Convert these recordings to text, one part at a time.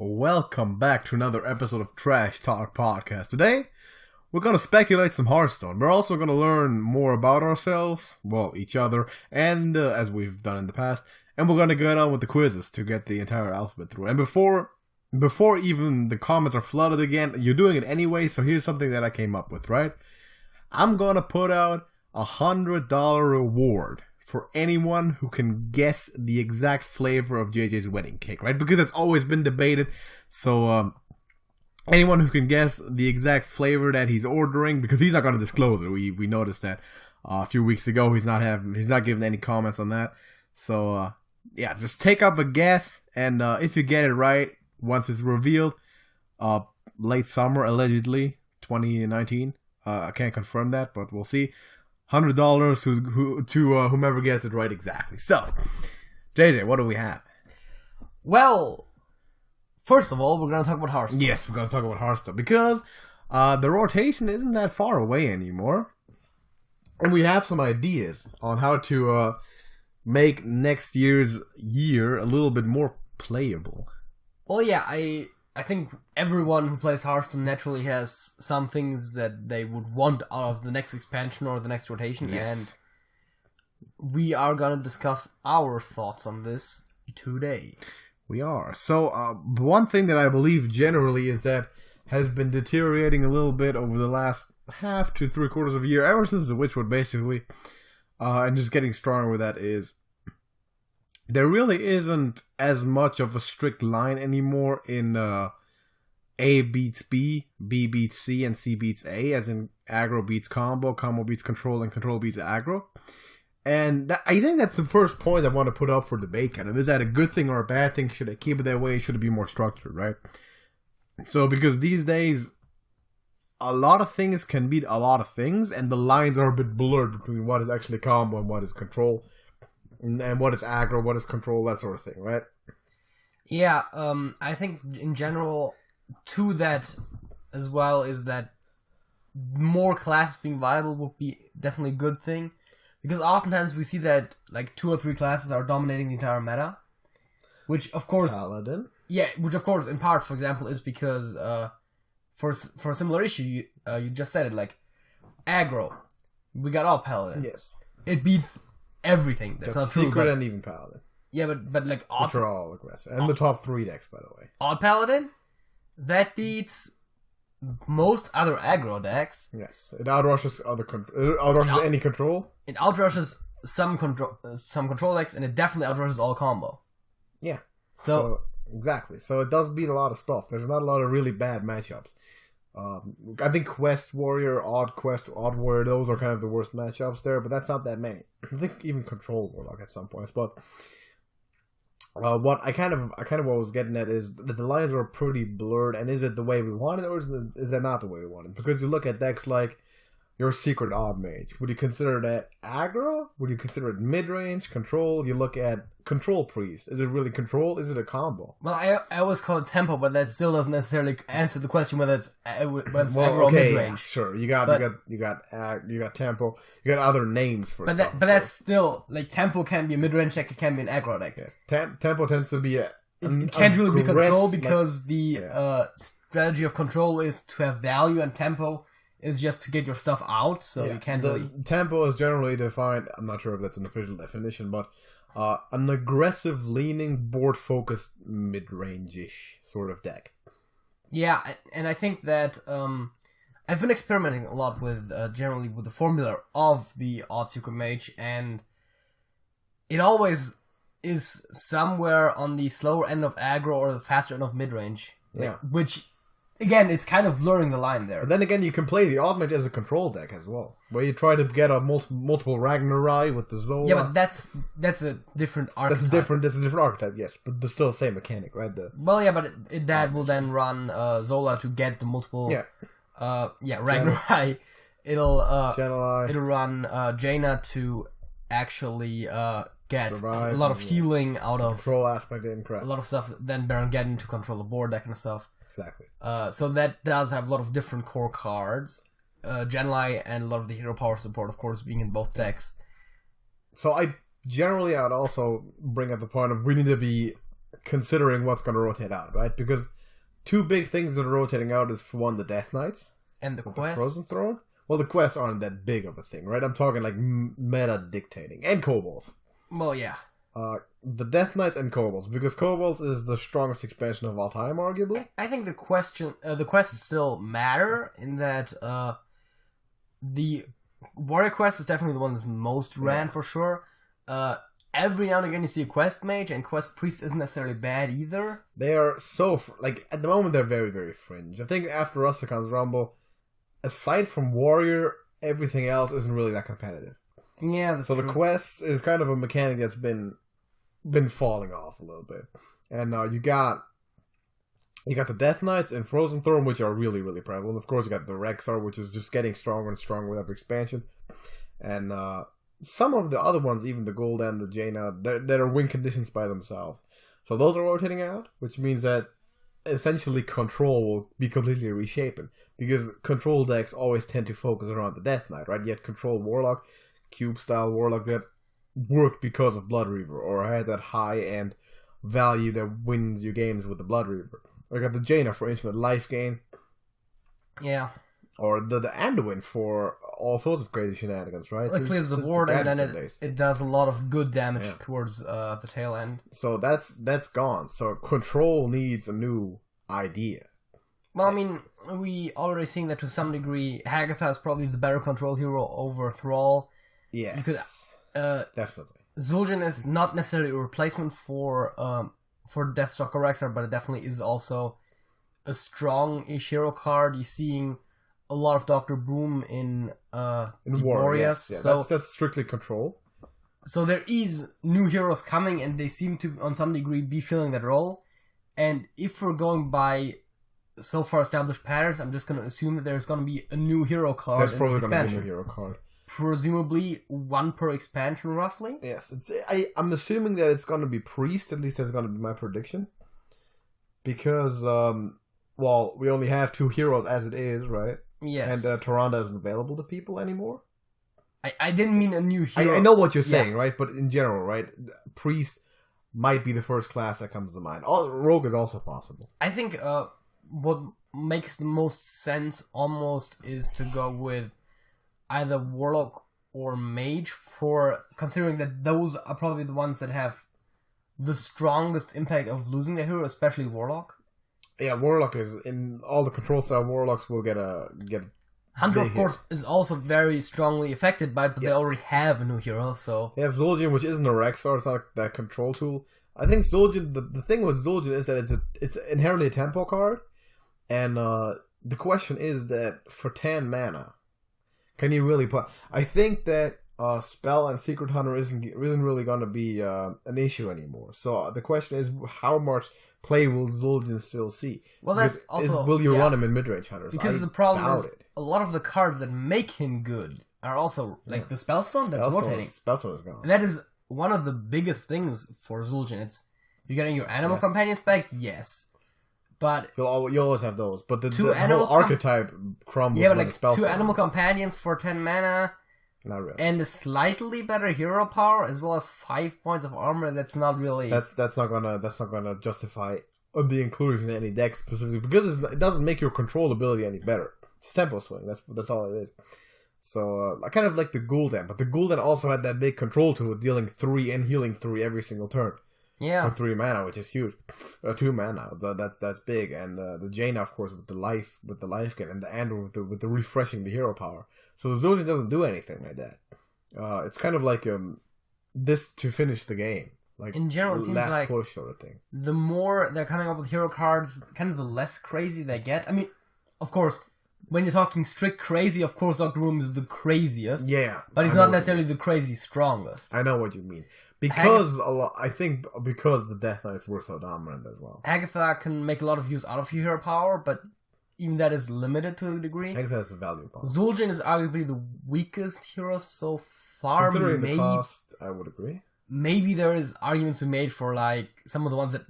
Welcome back to another episode of Trash Talk Podcast. Today, we're going to speculate some Hearthstone. We're also going to learn more about ourselves, well, each other, and as we've done in the past, and we're going to get on with the quizzes to get the entire alphabet through. And before even the comments are flooded again, you're doing it anyway, so here's something that I came up with, right? I'm going to put out a $100 reward for anyone who can guess the exact flavor of JJ's wedding cake, right? Because it's always been debated. So, anyone who can guess the exact flavor that he's ordering, because he's not going to disclose it. We noticed that a few weeks ago. He's not giving any comments on that. So, yeah, just take up a guess, and if you get it right, once it's revealed, late summer, allegedly, 2019. I can't confirm that, but we'll see. $100 to whomever gets it right exactly. So, JJ, what do we have? Well, first of all, we're going to talk about Hearthstone. Yes, we're going to talk about Hearthstone because the rotation isn't that far away anymore. And we have some ideas on how to make next year's year a little bit more playable. Well, yeah, I think everyone who plays Hearthstone naturally has some things that they would want out of the next expansion or the next rotation, yes. And we are going to discuss our thoughts on this today. We are. So, one thing that I believe generally is that has been deteriorating a little bit over the last half to 3/4 of a year, ever since the Witchwood, basically, and just getting stronger with that is there really isn't as much of a strict line anymore in A beats B, B beats C, and C beats A, as in aggro beats combo, combo beats control, and control beats aggro. And I think that's the first point I want to put up for debate, kind of. Is that a good thing or a bad thing? Should it keep it that way? Should it be more structured, right? So, because these days, a lot of things can beat a lot of things, and the lines are a bit blurred between what is actually combo and what is control. And what is aggro, what is control, that sort of thing, right? Yeah, I think in general, to that as well, is that more classes being viable would be definitely a good thing. Because oftentimes we see that like 2 or 3 classes are dominating the entire meta. Which of course... Paladin? Yeah, which of course in part, for example, is because for a similar issue, you just said it, like aggro. We got all Paladin. Yes. It beats everything. That's not true. Secret and even Paladin. Yeah, but like odd, which are all aggressive, and the top 3 decks, by the way. Odd Paladin, that beats most other aggro decks. Yes, it outrushes any control. It outrushes some control decks, and it definitely outrushes all combo. Yeah. So exactly. So it does beat a lot of stuff. There's not a lot of really bad matchups. I think Quest Warrior, Odd Warrior, those are kind of the worst matchups there, but that's not that many. I think even Control Warlock at some points, but what I kind of what was getting at is that the lines are pretty blurred, and is it the way we want it, or is that not the way we want it? Because you look at decks like your Secret Odd Mage, would you consider that aggro? Would you consider it mid-range, control? You look at Control Priest, is it really control? Is it a combo? Well, I always call it tempo, but that still doesn't necessarily answer the question whether it's aggro or mid-range. Yeah, sure. You got tempo. You got other names for stuff. But that's still like tempo can be a mid-range deck. It can be an aggro deck. Yes, tempo tends to be it can't really be control because the strategy of control is to have value, and tempo is just to get your stuff out. So you can't really. Tempo is generally defined. I'm not sure if that's an official definition, but an aggressive leaning, board focused mid-range-ish sort of deck. Yeah, and I think that I've been experimenting a lot with generally with the formula of the Odd Secret Mage, and it always is somewhere on the slower end of aggro or the faster end of mid-range. Yeah. Which, again, it's kind of blurring the line there. But then again, you can play the Odd Mage as a control deck as well, where you try to get a multiple Ragnarai with the Zola. Yeah, but that's a different archetype. That's a different archetype, yes, but there's still the same mechanic, right? Well, yeah, but that will then run Zola to get the multiple. Yeah. Ragnarai. It'll run Jaina to actually get survive, a lot of healing out of control aspect and crap. A lot of stuff. Then Baron Geddon to control the board, that kind of stuff. Exactly. So that does have a lot of different core cards. Genlai and a lot of the hero power support, of course, being in both decks. So I generally, I'd also bring up the point of we need to be considering what's going to rotate out, right? Because two big things that are rotating out is, for one, the Death Knights. And the quests. The Frozen Throne. Well, the quests aren't that big of a thing, right? I'm talking like meta dictating. And kobolds. Well, yeah. The Death Knights and kobolds. Because kobolds is the strongest expansion of all time, arguably. I think the quests still matter in that the warrior quest is definitely the one that's most ran for sure. Every now and again you see a quest mage, and quest priest isn't necessarily bad either. They are so at the moment they're very, very fringe. I think after Rustican's Rumble, aside from warrior, everything else isn't really that competitive. Yeah, that's so true. The quests is kind of a mechanic that's been falling off a little bit, and you got the Death Knights and Frozen Throne, which are really, really prevalent. Of course, you got the Rexar, which is just getting stronger and stronger with every expansion, and some of the other ones, even the Gold and the Jaina, that are win conditions by themselves. So those are rotating out, which means that essentially Control will be completely reshapen, because Control decks always tend to focus around the Death Knight, right? Yet Control Warlock, Cube style Warlock that worked because of Blood Reaver, or had that high end value that wins you games with the Blood Reaver. We got the Jaina for infinite life gain. Yeah. Or the Anduin for all sorts of crazy shenanigans, right? It clears the board, and then it does a lot of good damage towards the tail end. So that's gone. So Control needs a new idea. Well, I mean, we already seen that to some degree. Hagatha is probably the better Control hero over Thrall. Yes, definitely. Zul'jin is not necessarily a replacement for Deathstalker Rexar, but it definitely is also a strong-ish hero card. You're seeing a lot of Dr. Boom in War, yes. Yeah, so that's strictly Control. So there is new heroes coming, and they seem to, on some degree, be filling that role. And if we're going by so far established patterns, I'm just going to assume that there's going to be a new hero card. There's probably going to be a new hero card. Presumably one per expansion, roughly. Yes, I'm assuming that it's going to be Priest. At least that's going to be my prediction. Because, well, we only have 2 heroes as it is, right? Yes. And Tyrande isn't available to people anymore. I didn't mean a new hero. I know what you're saying, right? But in general, right? Priest might be the first class that comes to mind. Rogue is also possible. I think what makes the most sense almost is to go with either Warlock or Mage, for considering that those are probably the ones that have the strongest impact of losing their hero, especially Warlock. Yeah, Warlock is in all the Control style Warlocks will get Hunter, of course, is also very strongly affected by it, but they already have a new hero, so... They have Zul'jin, which isn't a Rexar, it's not that control tool. I think Zul'jin, the thing with Zul'jin is that it's inherently a tempo card, and the question is that for 10 mana, can you really play? I think that Spell and Secret Hunter isn't really going to be an issue anymore. So the question is, how much play will Zul'jin still see? Well, that's will you run him in mid-range hunters? Because the problem is, a lot of the cards that make him good are also, like the Spellstone that's rotating. Spellstone is gone. And that is one of the biggest things for Zul'jin. You're getting your animal companions back, yes. But you always have those. But the whole archetype crumbles. Yeah, but like 2 animal companions for 10 mana. Not really. And a slightly better hero power, as well as 5 points of armor. That's not really. That's not gonna justify the inclusion in any deck specifically, because it doesn't make your control ability any better. It's tempo swing. That's all it is. So I kind of like the Gul'dan, but the Gul'dan also had that big control tool, dealing 3 and healing 3 every single turn. Yeah. For 3 mana, which is huge. 2 mana, that's big. And the Jaina, of course, with the life gain, and the Andor with the refreshing the hero power. So the Zul'jin doesn't do anything like that. It's kind of like this to finish the game. Like in general, it seems last like push sort of thing. The more they're coming up with hero cards, kind of the less crazy they get. I mean, of course, when you're talking strict crazy, of course, Dr. Boom is the craziest. Yeah, but he's not necessarily the crazy strongest. I know what you mean. Because because the Death Knights were so dominant as well. Agatha can make a lot of use out of hero power, but even that is limited to a degree. Agatha has a value power. Zul'jin is arguably the weakest hero so far. Considering the cost, I would agree. Maybe there is arguments to be made for like some of the ones that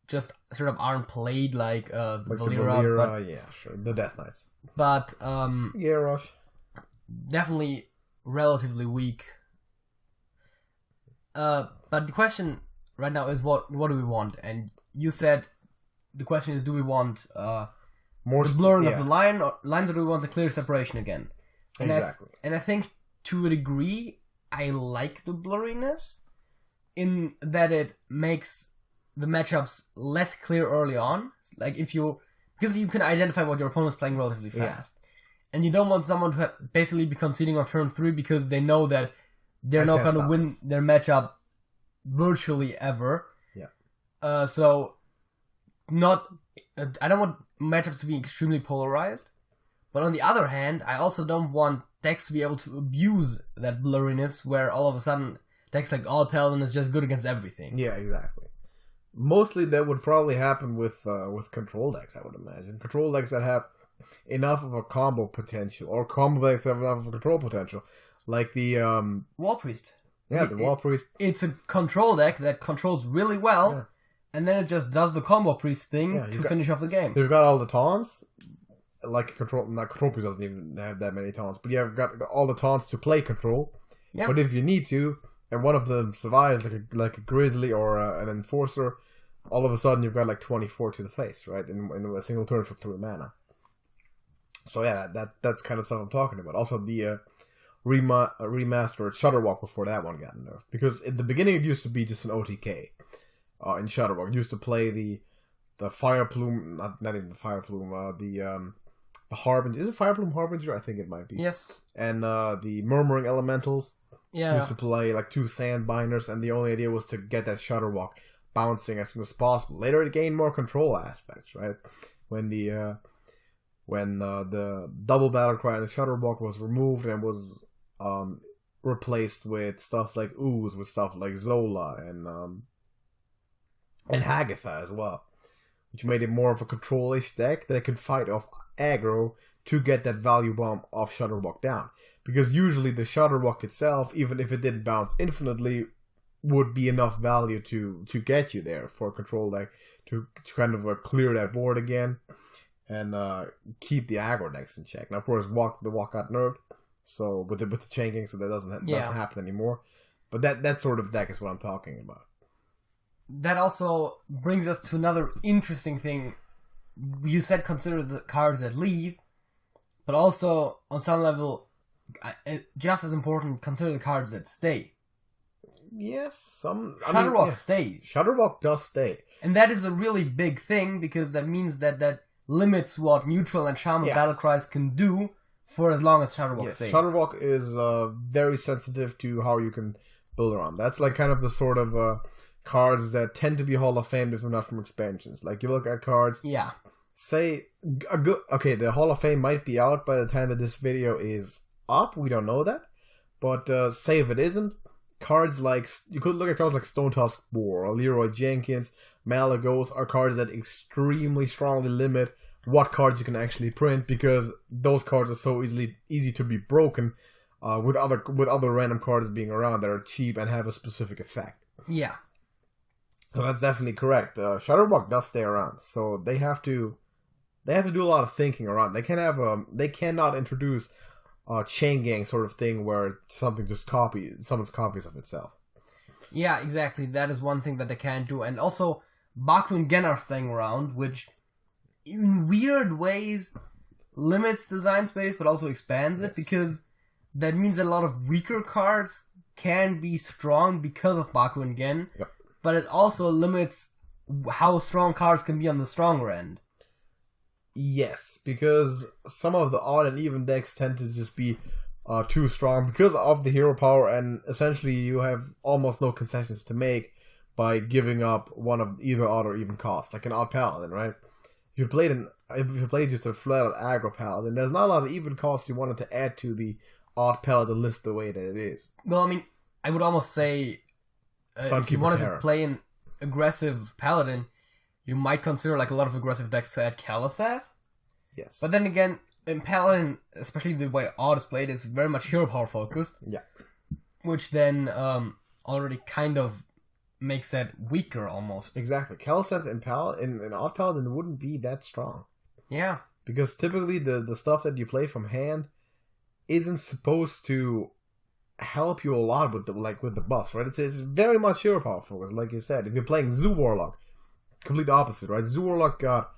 just sort of aren't played, like Valera. But, yeah, sure. The Death Knights. But Garrosh. Definitely relatively weak. But the question right now is what do we want? And you said the question is, do we want more the blurring of the lines, or do we want the clear separation again? And exactly. I think to a degree, I like the blurriness in that it makes the matchups less clear early on. Like because you can identify what your opponent's playing relatively fast. And you don't want someone to basically be conceding on turn 3 because they know that they're not going to win their matchup virtually ever. Yeah. So, I don't want matchups to be extremely polarized. But on the other hand, I also don't want decks to be able to abuse that blurriness where all of a sudden decks like All Paladin is just good against everything. Yeah, exactly. Mostly that would probably happen with control decks, I would imagine. Control decks that have enough of a combo potential, or combo decks that have enough of a control potential. Like the Wall Priest. Yeah, the Wall Priest. It's a control deck that controls really well, and then it just does the combo priest thing to finish off the game. They've got all the taunts. Like control priest doesn't even have that many taunts, but you've got all the taunts to play control. Yep. But if you need to, and one of them survives, like a grizzly or an enforcer, all of a sudden you've got like 24 to the face, right? In a single turn for 3 mana. So yeah, that's kind of stuff I'm talking about. Also the remastered Shutterwalk before that one got nerfed, because in the beginning it used to be just an OTK. In Shutterwalk, it used to play the Fire Plume, not even the Fire Plume, the Harbinger. Is it Fire Plume Harbinger? I think it might be. Yes. And the Murmuring Elementals. Yeah. Used to play like 2 Sandbinders, and the only idea was to get that Shutterwalk bouncing as soon as possible. Later it gained more control aspects, right? When the double battle cry and the Shutterwalk was removed and was replaced with stuff like Ooze, with stuff like Zola and Hagatha as well, which made it more of a control-ish deck that could fight off aggro to get that value bomb off Shutterwalk down. Because usually the Shutterwalk itself, even if it didn't bounce infinitely, would be enough value to get you there for a control deck to kind of clear that board again and keep the aggro decks in check. Now, of course, the walk got nerfed, so with the chain gang, so that doesn't happen anymore. But that sort of deck is what I'm talking about. That also brings us to another interesting thing. You said consider the cards that leave, but also on some level, just as important, consider the cards that stay. Yes, Shutterwalk stays. Shutterwalk does stay, and that is a really big thing because that means that limits what neutral and shaman battle cries can do for as long as Shutterwalk stays. Shutterwalk is very sensitive to how you can build around. That's like kind of the sort of cards that tend to be Hall of Fame if they're not from expansions. Like you look at cards. Yeah. Say the Hall of Fame might be out by the time that this video is up. We don't know that, but say if it isn't, cards like you could look at cards like Stone Tusk Boar or Leroy Jenkins, Malagos are cards that extremely strongly limit what cards you can actually print, because those cards are so easy to be broken with other random cards being around that are cheap and have a specific effect. Yeah. So that's definitely correct. Shutterwalk does stay around, so they have to do a lot of thinking around. They cannot introduce a chain gang sort of thing where something just someone's copies of itself. Yeah, exactly. That is one thing that they can't do. And also, Baku and Gen are staying around, which in weird ways limits design space, but also expands it, because that means a lot of weaker cards can be strong because of Baku and Gen. Yep. But it also limits how strong cards can be on the stronger end. Yes, because some of the odd and even decks tend to just be too strong because of the hero power, and essentially you have almost no concessions to make by giving up one of either odd or even cost, like an odd paladin, right? If you played just a flat out aggro paladin, there's not a lot of even cost you wanted to add to the odd paladin list the way that it is. Well, I mean, I would almost say if you wanted to play an aggressive paladin, you might consider like a lot of aggressive decks to add Kalasath. Yes. But then again, in Paladin, especially the way Odd is played, is very much hero power focused. Yeah. Which then already kind of makes that weaker almost. Exactly. Kalasath in Odd Paladin wouldn't be that strong. Yeah. Because typically the stuff that you play from hand isn't supposed to help you a lot with the buffs, right? It's very much hero power focused, like you said. If you're playing Zoo Warlock, complete opposite, right? Zoo Warlock got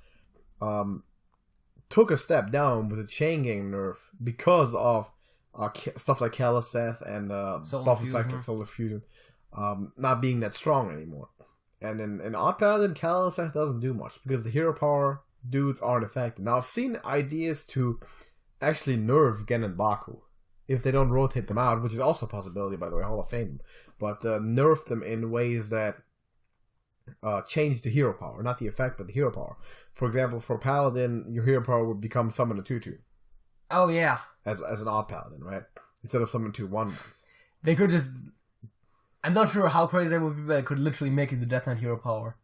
took a step down with the chain gang nerf because of stuff like Caliseth and buff effects like Solar Fusion not being that strong anymore. And in Odd Paladin, Caliseth doesn't do much because the hero power dudes aren't effective. Now, I've seen ideas to actually nerf Gen and Baku if they don't rotate them out, which is also a possibility, by the way, Hall of Fame, but nerf them in ways that change the hero power, not the effect, but the hero power. For example, for Paladin, your hero power would become Summon a 2/2. Oh, yeah. As an Odd Paladin, right? Instead of Summon 2 1/1s. They could just... I'm not sure how crazy that would be, but they could literally make it the Death Knight hero power.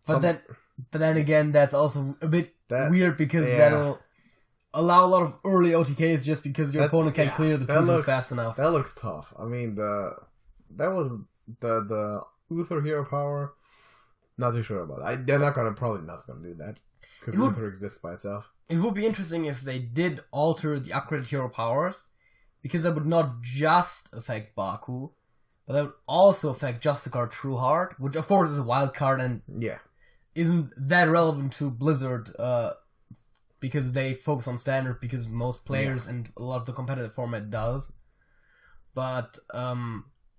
But then again, that's also a bit weird because that'll allow a lot of early OTKs just because your opponent can't clear the tools fast enough. That looks tough. I mean, that was the Uther hero power. Not too sure about that. They're probably not gonna do that because Uther exists by itself. It would be interesting if they did alter the upgraded hero powers, because that would not just affect Baku, but that would also affect Justicar Trueheart, which of course is a wild card and isn't that relevant to Blizzard because they focus on standard because most players and a lot of the competitive format does. But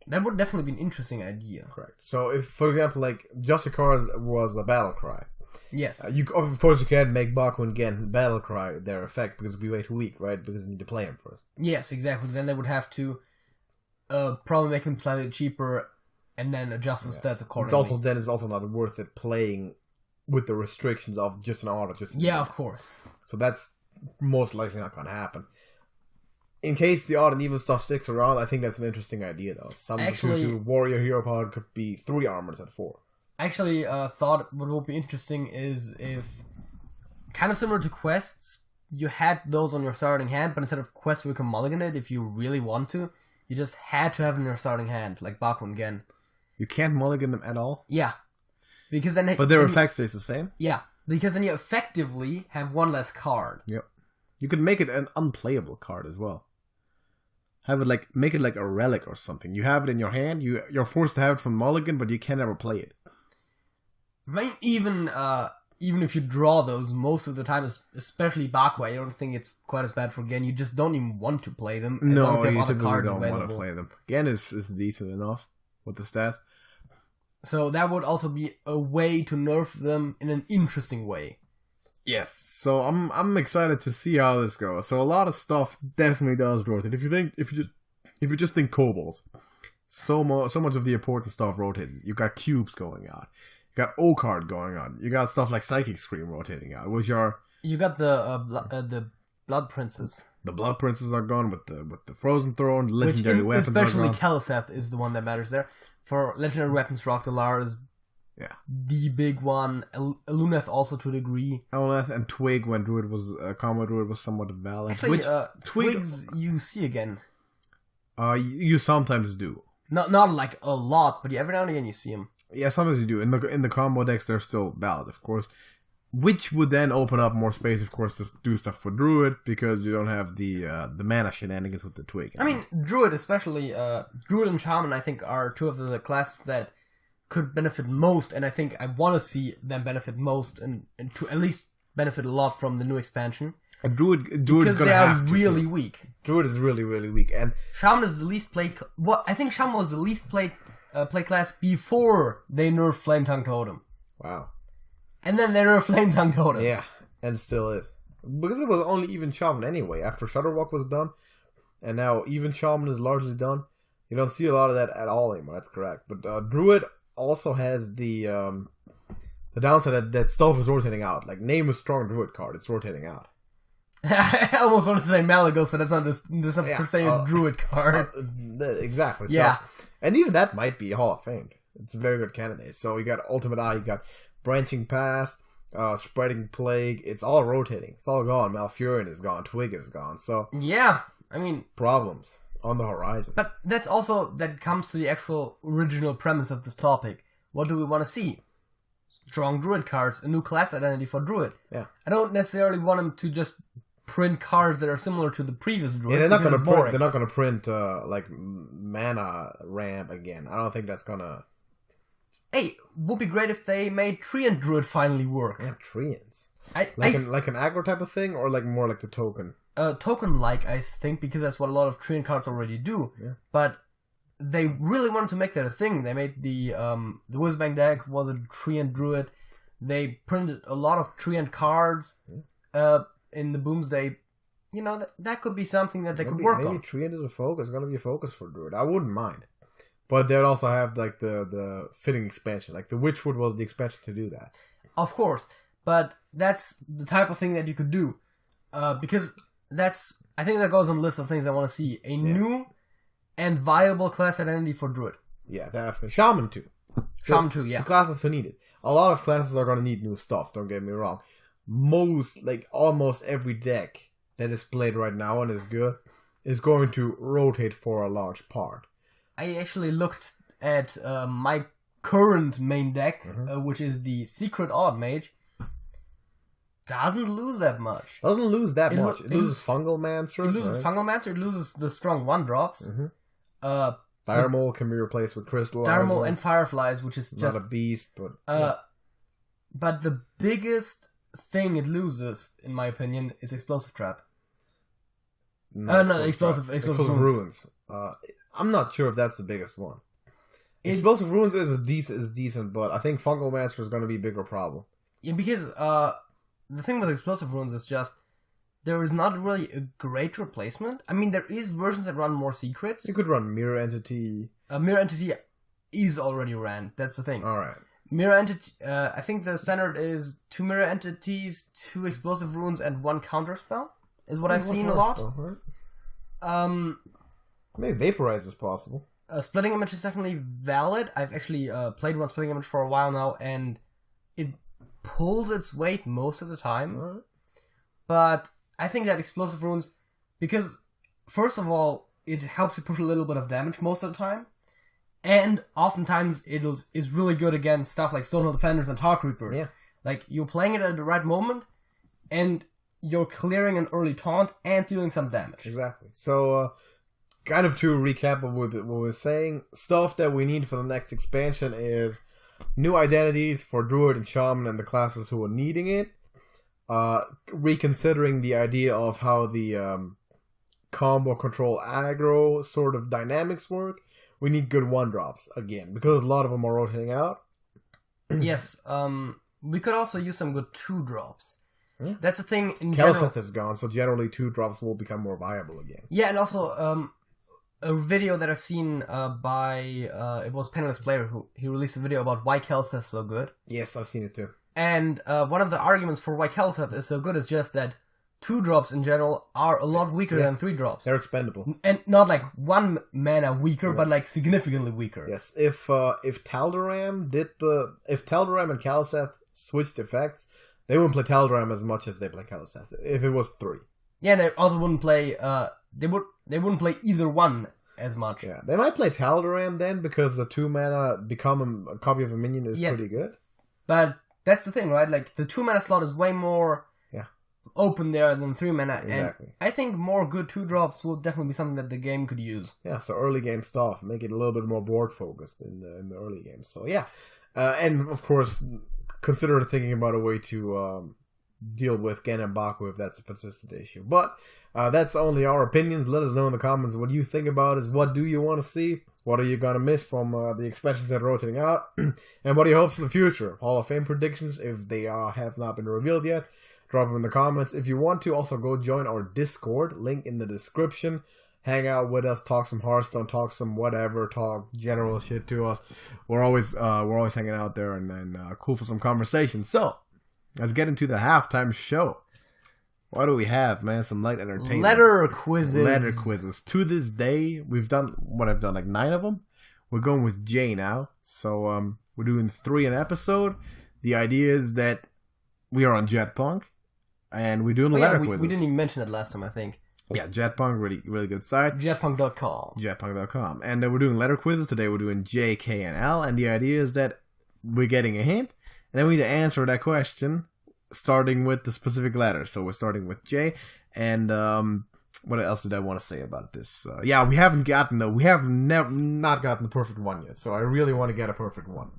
that would definitely be an interesting idea. Correct. So if, for example, like Justicar was a battle cry. Yes. Of course you can't make Baku and Gen battle cry their effect because it'd be way too weak, right? Because you need to play them first. Yes, exactly. Then they would have to probably make them slightly cheaper and then adjust the stats accordingly. It's also not worth it playing with the restrictions of just an auto. Of course. So that's most likely not going to happen. In case the odd and even stuff sticks around, I think that's an interesting idea, though. Actually, warrior hero power could be 3 armors at 4. Actually, thought what would be interesting is if, kind of similar to quests, you had those on your starting hand, but instead of quests, you can mulligan it if you really want to. You just had to have it in your starting hand, like Baku and Gen. You can't mulligan them at all? Yeah. Because then... But their effect stays the same? Yeah. Because then you effectively have one less card. Yep. You could make it an unplayable card as well. Make it like a relic or something. You have it in your hand, you're forced to have it from mulligan, but you can't ever play it. I mean, even if you draw those, most of the time, especially Baku, I don't think it's quite as bad for Gen. You just don't even want to play them. No, you typically don't want to play them. Gen is decent enough with the stats. So that would also be a way to nerf them in an interesting way. Yes, so I'm excited to see how this goes. So a lot of stuff definitely does rotate. If you just think kobolds, so much of the important stuff rotates. You got cubes going out. You got O-Card going on. You got stuff like Psychic Scream rotating out, which are... You got the Blood Princes. The Blood Princes are gone with the Frozen Throne, the legendary weapons especially Caliseth is the one that matters there. For legendary weapons, Rock Delar is the big one. Eluneth also to a degree. Eluneth and Twig when Druid was combo Druid was somewhat valid. Actually, Twigs you see again. You sometimes do. Not like a lot, but every now and again you see them. Yeah, sometimes you do. In the combo decks, they're still valid, of course. Which would then open up more space, of course, to do stuff for Druid, because you don't have the mana shenanigans with the Twig. I mean, Druid especially, Druid and Shaman, I think, are two of the classes that could benefit most, and I think I want to see them benefit most, and to at least benefit a lot from the new expansion. Druid is going to have to. Because they are really weak. Druid is really, really weak, and Shaman is the least played... I think Shaman was the least played play class before they nerfed Flame Tongue Totem. Wow. And then they nerfed Flame Tongue Totem. Yeah, and still is. Because it was only Even Shaman anyway, after Shudderwalk was done, and now Even Shaman is largely done. You don't see a lot of that at all anymore, that's correct. But Druid also has the downside that stuff is rotating out. Like, name a strong Druid card, it's rotating out. I almost wanted to say Malagos, but that's not per se a Druid card. Exactly. So, yeah. And even that might be a Hall of Fame. It's a very good candidate. So you got Ultimate Eye, you got Branching Pass, Spreading Plague. It's all rotating. It's all gone. Malfurion is gone. Twig is gone. So yeah, I mean, problems on the horizon. But that comes to the actual original premise of this topic. What do we want to see? Strong Druid cards, a new class identity for Druid. Yeah. I don't necessarily want them to just print cards that are similar to the previous druid. Yeah, they're not gonna print. They're not gonna print like mana ramp again. I don't think that's gonna. Hey, would be great if they made Treant Druid finally work. Yeah, Treants. Like an aggro type of thing, or like more like the token. Token-like, I think, because that's what a lot of Treant cards already do. Yeah. But they really wanted to make that a thing. They made the Whizbang deck was a Treant Druid. They printed a lot of Treant cards in the Boomsday. You know, that could be something that they could work on. Maybe Treant is going to be a focus for Druid. I wouldn't mind. But they'd also have like the fitting expansion. Like the Witchwood was the expansion to do that. Of course. But that's the type of thing that you could do. Because I think that goes on the list of things I want to see. A new and viable class identity for Druid. Yeah, definitely. Shaman too. Shaman too, yeah. The classes who need it. A lot of classes are going to need new stuff, don't get me wrong. Almost every deck that is played right now and is good is going to rotate for a large part. I actually looked at my current main deck, which is the Secret Odd Mage. Doesn't lose that much. It loses Fungal Mancer. It loses Fungal Mancer. It loses the strong 1-drops. Thermal can be replaced with Crystal. Thermal and Fireflies, which is just... Not a beast, but... But the biggest thing it loses, in my opinion, is Explosive Trap. Explosive Ruins. I'm not sure if that's the biggest one. Explosive Ruins is decent, but I think Fungal Mancer is going to be a bigger problem. Yeah, because the thing with Explosive Ruins is just there is not really a great replacement. I mean, there is versions that run more secrets. You could run Mirror Entity. Mirror Entity is already ran. That's the thing. All right. Mirror Entity. I think the standard is 2 Mirror Entities, 2 Explosive Runes, and 1 Counterspell. Is what I've seen a lot. Right. Maybe Vaporize is possible. Splitting Image is definitely valid. I've actually played one Splitting Image for a while now, and it pulls its weight most of the time. Right. But I think that Explosive Runes, because first of all, it helps you push a little bit of damage most of the time, and oftentimes it is really good against stuff like Stonehill Defenders and Tar Creepers. Yeah. Like, you're playing it at the right moment, and you're clearing an early taunt and dealing some damage. Exactly. So, kind of to recap what we're saying, stuff that we need for the next expansion is new identities for Druid and Shaman and the classes who are needing it. Reconsidering the idea of how the combo control aggro sort of dynamics work. We need good 1-drops again, because a lot of them are rotating out. Yes, we could also use some good 2-drops. Yeah. That's a thing in Kelseth general. is gone, so generally 2-drops will become more viable again. Yeah, and also a video that I've seen by it was Penniless Player who he released a video about why Kelseth is so good. Yes, I've seen it too. And one of the arguments for why Kelseth is so good is just that 2-drops in general are a lot weaker than 3-drops. They're expendable. And not like 1 mana weaker, but like significantly weaker. Yes, if Tal'Daram and Kelseth switched effects, they wouldn't play Tal'Daram as much as they play Kelseth. If it was 3. Yeah, they also wouldn't play. They wouldn't play either one as much. Yeah, they might play Tal'Daram then, because the 2 mana become a copy of a minion is pretty good. But that's the thing, right? Like, the 2 mana slot is way more open there than 3 mana. Exactly. And I think more good 2-drops will definitely be something that the game could use. Yeah, so early game stuff, make it a little bit more board focused in the early game. So yeah, and of course, consider thinking about a way to deal with Gen and Baku if that's a persistent issue. But that's only our opinions. Let us know in the comments what you think about it. What do you want to see? What are you going to miss from the expansions that are rotating out? And what are your hopes for the future? Hall of Fame predictions, if they have not been revealed yet, drop them in the comments. If you want to, also go join our Discord, link in the description. Hang out with us, talk some Hearthstone, talk some whatever, talk general shit to us. We're always hanging out there and cool for some conversation. So, let's get into the halftime show. What do we have, man? Some light entertainment. Letter quizzes. Letter quizzes. To this day, I've done like 9 of them. We're going with Jay now. So, we're doing 3 an episode. The idea is that we are on Jetpunk, and we're doing letter quizzes. We didn't even mention it last time, I think. Yeah, Jetpunk, really, really good site. Jetpunk.com. Jetpunk.com. And we're doing letter quizzes. Today we're doing J, K, and L. And the idea is that we're getting a hint, and then we need to answer that question starting with the specific letter. So we're starting with J, And what else did I want to say about this? Yeah, we have not gotten the perfect one yet. So I really want to get a perfect one.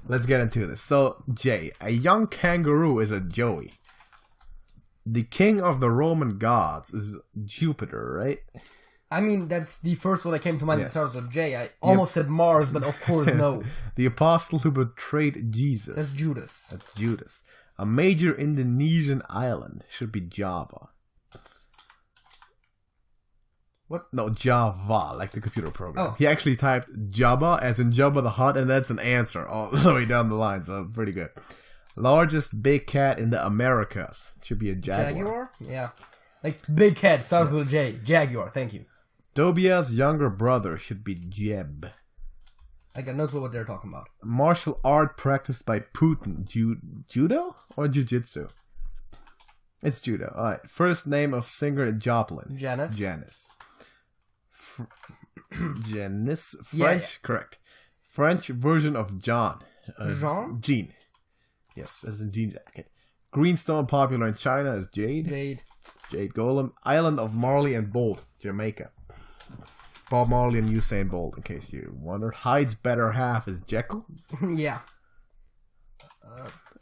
Let's get into this. So J, a young kangaroo is a Joey. The king of the Roman gods is Jupiter, right? I mean, that's the first one that came to mind. Yes. That starts with J. I almost said Mars, but of course no. The apostle who betrayed Jesus. That's Judas. That's Judas. A major Indonesian island should be Java. What? No, Java, like the computer program. Oh. He actually typed Jabba as in Jabba the Hutt, and that's an answer all the way down the line, so pretty good. Largest big cat in the Americas should be a jaguar. Jaguar? Yeah. Like, big cat starts with a J. Jaguar, thank you. Tobias' younger brother should be Jeb. I got no clue what they're talking about. Martial art practiced by Putin. Judo or jiu-jitsu? It's judo. Alright. First name of singer Joplin. Janice. Janice. Janice. French? Yeah. Correct. French version of John. Jean? Jean. Yes, as in jean jacket. Greenstone popular in China as Jade. Jade Golem. Island of Marley and Bolt, Jamaica. Bob Marley and Usain Bolt, in case you wondered. Hyde's better half is Jekyll. Yeah.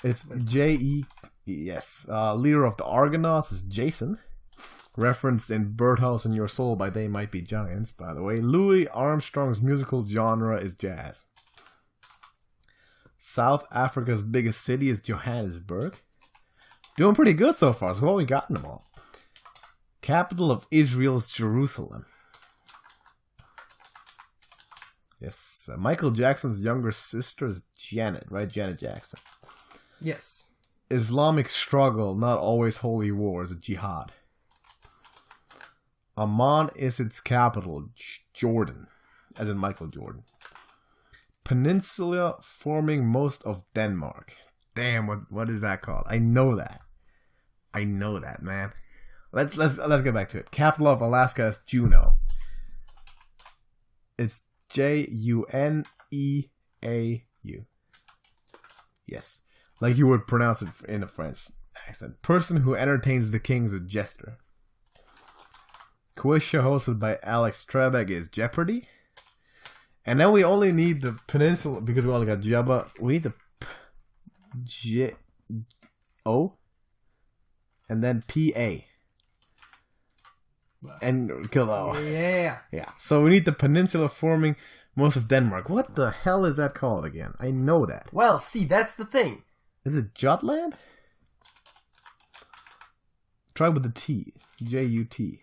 It's J.E. Yes. Leader of the Argonauts is Jason. Referenced in Birdhouse in Your Soul by They Might Be Giants, by the way. Louis Armstrong's musical genre is jazz. South Africa's biggest city is Johannesburg. Doing pretty good so far, so what we got in them all. Capital of Israel is Jerusalem. Yes, Michael Jackson's younger sister is Janet, right? Janet Jackson. Yes. Islamic struggle, not always holy war, is a jihad. Amman is its capital, Jordan, as in Michael Jordan. Peninsula forming most of Denmark. Damn, what is that called? I know that. I know that, man. Let's get back to it. Capital of Alaska is Juneau. It's Juneau. Yes. Like you would pronounce it in a French accent. Person who entertains the king is a jester. Quiz show hosted by Alex Trebek is Jeopardy. And then we only need the peninsula, because we only got Jabba. We need the O. And then PA. And kill the O. Yeah. Yeah. So we need the peninsula forming most of Denmark. What the hell is that called again? I know that. Well, see, that's the thing. Is it Jutland? Try with the T. J-U-T.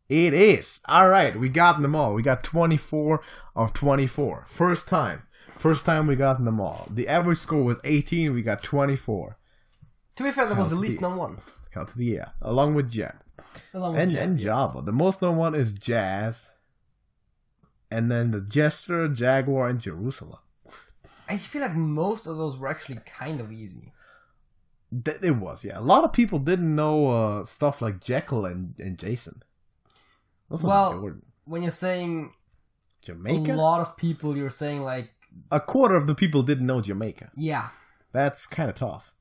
It is. Alright, we got them all. We got 24 of 24. First time. First time we got them all. The average score was 18. We got 24. To be fair, there was at least known one. Hell to the yeah. Along with Jet. And Java. Yes. The most known one is Jazz. And then the Jester, Jaguar, and Jerusalem. I feel like most of those were actually kind of easy. It was, yeah. A lot of people didn't know stuff like Jekyll and Jason. Well, when you're saying Jamaica, a lot of people, you're saying like a quarter of the people didn't know Jamaica. Yeah, that's kind of tough.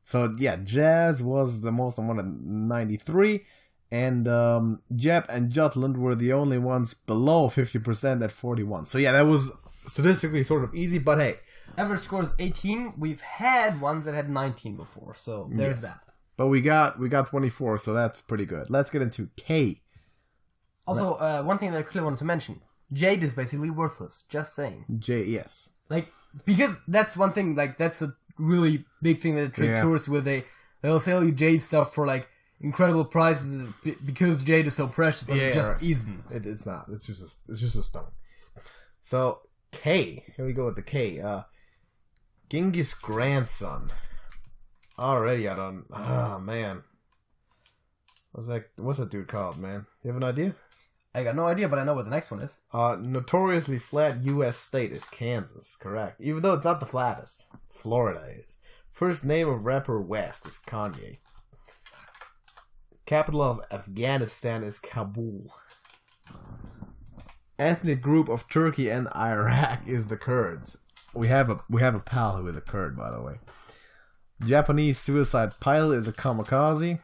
So yeah, Jazz was the most on 193, and Jep and Jutland were the only ones below 50% at 41. So yeah, that was statistically sort of easy. But hey, average score is 18. We've had ones that had 19 before, so there's that. But we got 24, so that's pretty good. Let's get into K. Also, one thing that I quickly wanted to mention. Jade is basically worthless. Just saying. Yes. Like, because that's one thing, like, that's a really big thing that trick tourists with. They'll sell you Jade stuff for, like, incredible prices because Jade is so precious, but it just isn't. It's not. It's just a stone. So, K. Here we go with the K. Genghis grandson. Already I don't... Oh, man. What's that dude called, man? You have an idea? I got no idea, but I know what the next one is. Notoriously flat U.S. state is Kansas, correct. Even though it's not the flattest. Florida is. First name of rapper West is Kanye. Capital of Afghanistan is Kabul. Ethnic group of Turkey and Iraq is the Kurds. We have a pal who is a Kurd, by the way. Japanese suicide pilot is a kamikaze.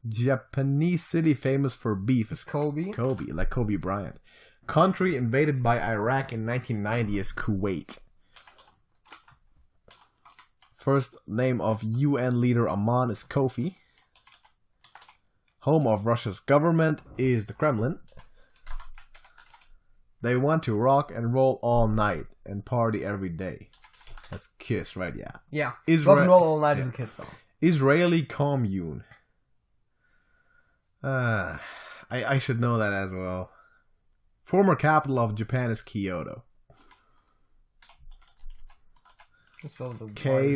Japanese city famous for beef is Kobe. Kobe, like Kobe Bryant. Country invaded by Iraq in 1990 is Kuwait. First name of UN leader Amman is Kofi. Home of Russia's government is the Kremlin. They want to rock and roll all night and party every day. That's Kiss, right? Yeah. Yeah. Rock and roll all night is a Kiss song. Israeli commune. I should know that as well. Former capital of Japan is Kyoto. Kyoto.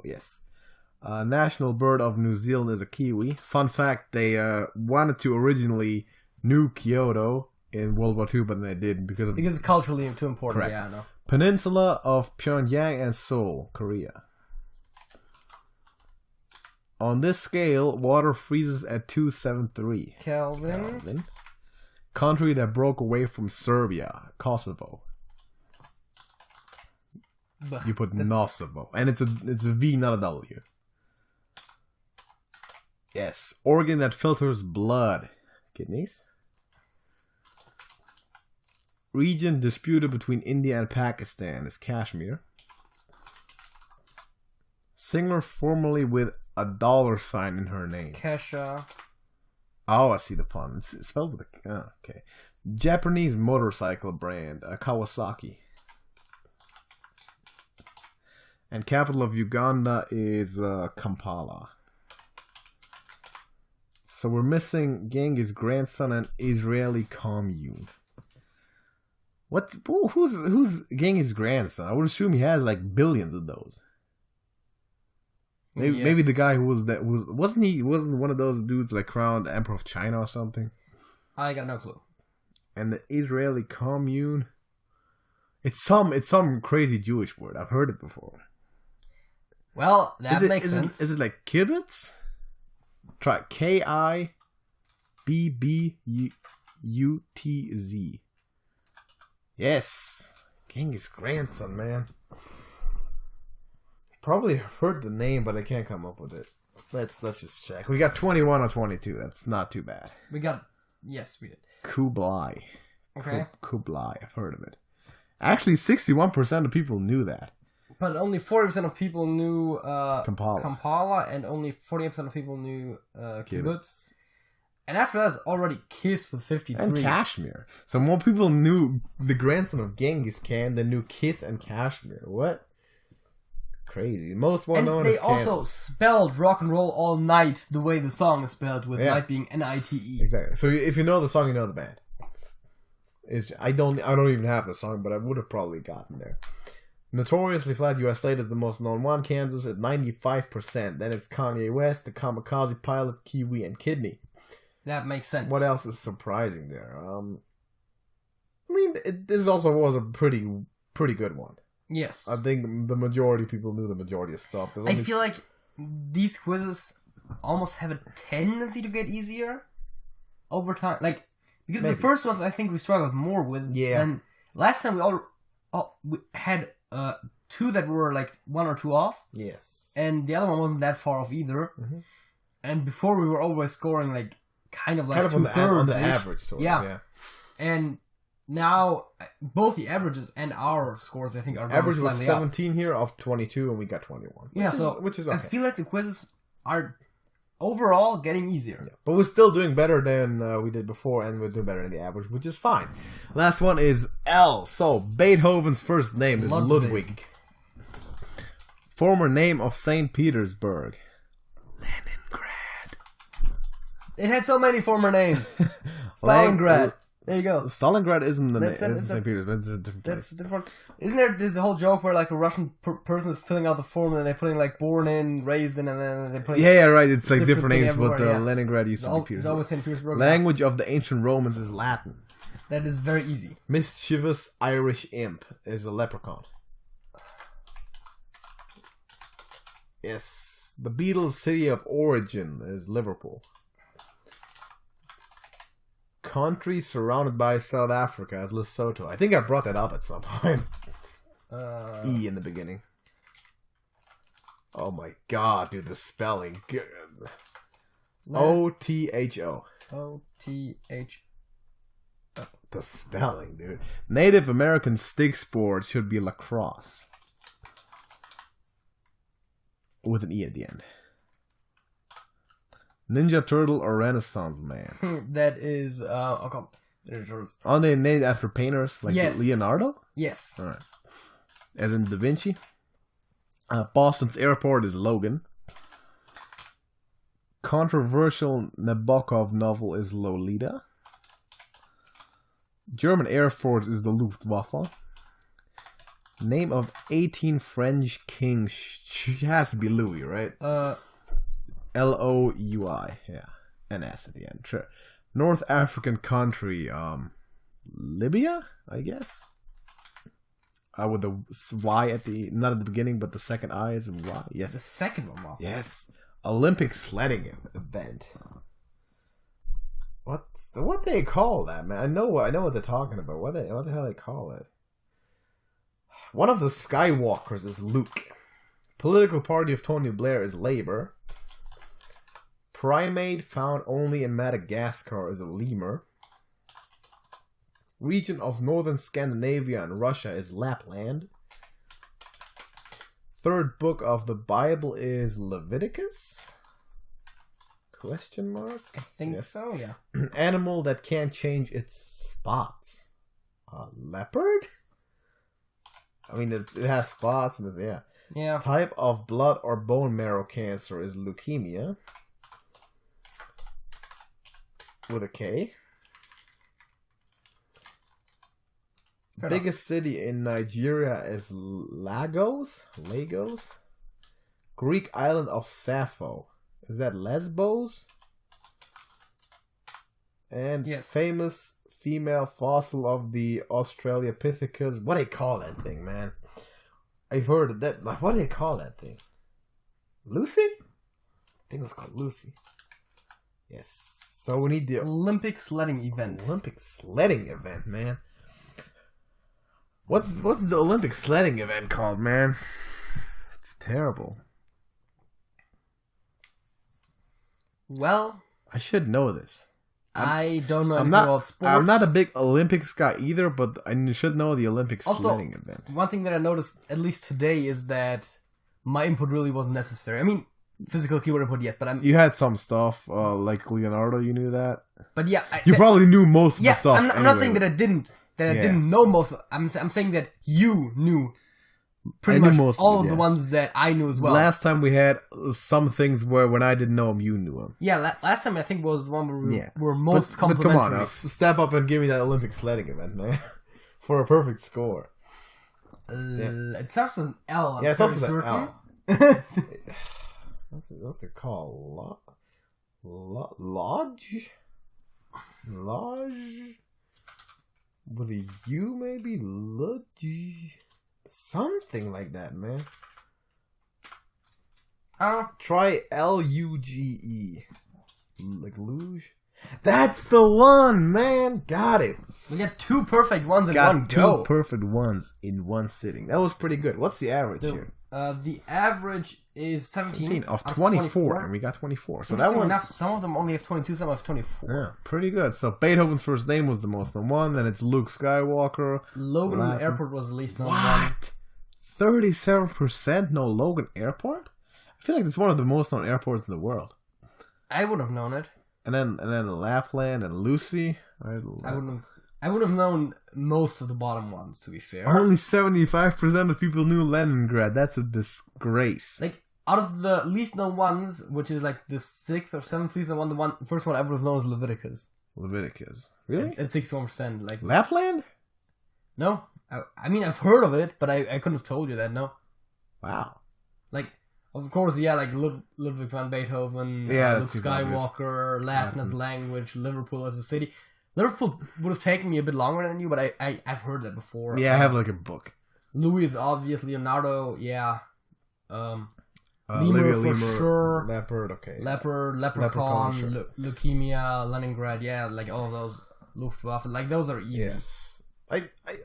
Yes. National bird of New Zealand is a kiwi. Fun fact: they wanted to originally nuke Kyoto in World War II, but they didn't because it's culturally too important. Correct. Yeah, I know. Peninsula of Pyongyang and Seoul, Korea. On this scale, water freezes at 273 Kelvin. Country that broke away from Serbia, Kosovo. You put Nosovo, and it's a V, not a W. Yes, organ that filters blood, kidneys. Region disputed between India and Pakistan is Kashmir. Singer formerly with a $sign in her name. Kesha. Oh, I see the pun. It's spelled with a... Oh, okay. Japanese motorcycle brand, Kawasaki. And capital of Uganda is Kampala. So we're missing Genghis grandson and Israeli commune. Who's Genghis grandson? I would assume he has like billions of those. Maybe the guy who wasn't one of those dudes like crowned Emperor of China or something. I got no clue. And the Israeli commune, it's some crazy Jewish word. I've heard it before. Well, that makes sense. Is it like kibbutz? Try Kibbutz. Yes, Genghis grandson, man. Probably heard the name, but I can't come up with it. Let's just check. We got 21 or 22. That's not too bad. Yes, we did. Kublai. Okay. Kublai. I've heard of it. Actually, 61% of people knew that. But only 40% of people knew Kampala, and only 48% of people knew kibbutz. And after that, it's already Kiss with 53. And Kashmir. So more people knew the grandson of Genghis Khan than knew Kiss and Kashmir. What? Crazy. Most well known. And they also spelled rock and roll all night the way the song is spelled, with night being N-I-T-E. Exactly. So if you know the song, you know the band. I don't even have the song, but I would have probably gotten there. Notoriously Flat US Slate is the most known one. Kansas at 95%. Then it's Kanye West, the Kamikaze Pilot, Kiwi, and Kidney. That makes sense. What else is surprising there? I mean, this also was a pretty good one. Yes. I think the majority of people knew the majority of stuff. I feel like these quizzes almost have a tendency to get easier over time. Like, because the first ones I think we struggled more with. Yeah. And last time we had two that were like 1 or 2 off. Yes. And the other one wasn't that far off either. Mm-hmm. And before we were always scoring like kind of on the average. Sort of, yeah. And now both the averages and our scores I think are average was 17 up. Here of 22 and we got 21. Which is okay. I feel like the quizzes are overall getting easier. Yeah, but we're still doing better than we did before, and we're doing better than the average, which is fine. Last one is L. So Beethoven's first name is Ludwig. Former name of St. Petersburg, Leningrad. It had so many former names. Stalingrad. There you go. Stalingrad isn't the name. It's St. Petersburg. It's a different place. That's different. Isn't there this whole joke where like a Russian person is filling out the form and they're putting like born in, raised in, and then they put right. It's like different names, but Leningrad used to be Petersburg. It's always St. Petersburg. Language of the ancient Romans is Latin. That is very easy. Mischievous Irish imp is a leprechaun. Yes. The Beatles' city of origin is Liverpool. Country surrounded by South Africa is Lesotho. I think I brought that up at some point. E in the beginning. Oh my god, dude, the spelling. Good. O-T-H-O. O-T-H. The spelling, dude. Native American stick sport should be lacrosse. With an E at the end. Ninja Turtle or Renaissance Man? That is, okay. Are they named after painters? Like yes. Leonardo? Yes. Alright. As in Da Vinci? Boston's airport is Logan. Controversial Nabokov novel is Lolita. German Air Force is the Luftwaffe. Name of 18 French kings has to be Louis, right? L-O-U-I, yeah. An S at the end, sure. North African country, Libya, I guess? With the Y at the, not at the beginning, but the second I is a Y. Yes. The second one, wow. Yes. Olympic sledding event. What they call that, man? I know what they're talking about. What the hell they call it? One of the Skywalkers is Luke. Political party of Tony Blair is Labour. Primate found only in Madagascar is a lemur. Region of northern Scandinavia and Russia is Lapland. Third book of the Bible is Leviticus? Question mark? I think so, yeah. Animal that can't change its spots. A leopard? I mean, it has spots and it's, yeah. Yeah. Type of blood or bone marrow cancer is leukemia. With a K. Fair Biggest enough. city in Nigeria is Lagos? Greek island of Sappho. Is that Lesbos? And yes. Famous female fossil of the Australopithecus. What do they call that thing, man? I've heard of that. Like, what do they call that thing? Lucy? I think it was called Lucy. Yes. So we need the Olympic sledding event. Olympic sledding event, man. What's the Olympic sledding event called, man? It's terrible. Well, I should know this. I don't know anything about sports. I'm not a big Olympics guy either, but I should know the Olympic sledding event. One thing that I noticed, at least today, is that my input really wasn't necessary. I mean, physical keyword input, yes, but You had some stuff, like Leonardo, you knew that? But yeah... You probably knew most of the stuff I'm not saying that I didn't. That I didn't know most of... I'm saying that you knew pretty much most all of of the ones that I knew as well. Last time we had some things where when I didn't know them, you knew them. Yeah, last time I think was the one where we were most complimentary. But come on, now, step up and give me that Olympic sledding event, man. For a perfect score. It starts with an L. Yeah, it starts with an L. What's it called? Lodge? Lodge? With a U, maybe? Lodge? Something like that, man. Try L-U-G-E. Like luge? That's the one, man! Got it! We got two perfect ones in one go. Two perfect ones in one sitting. That was pretty good. What's the average here? The average is 17 of 24, and we got 24. So that one... enough. Some of them only have 22, some have 24. Yeah, pretty good. So Beethoven's first name was the most known one, then it's Luke Skywalker. Logan Airport was the least known one. What? 37% know Logan Airport? I feel like it's one of the most known airports in the world. I would have known it. And then Lapland and Lucy. Right? I would have known most of the bottom ones, to be fair. Only 75% of people knew Leningrad. That's a disgrace. Like, out of the least known ones, which is like the 6th or 7th least known one, the first one I would have known is Leviticus. Leviticus. Really? At 61%. Like Lapland? No. I mean, I've heard of it, but I couldn't have told you that, no. Wow. Like, of course, yeah, like Ludwig van Beethoven, Luke Skywalker, Latin as a language, Liverpool as a city. Liverpool would have taken me a bit longer than you, but I've heard that before. Yeah, I have like a book. Louis is obvious, Leonardo, yeah. Lemur for sure. Leopard, okay. Leprechaun, sure. Leukemia, Leningrad, yeah, like all of those Luftwaffe, like those are easy. Yes.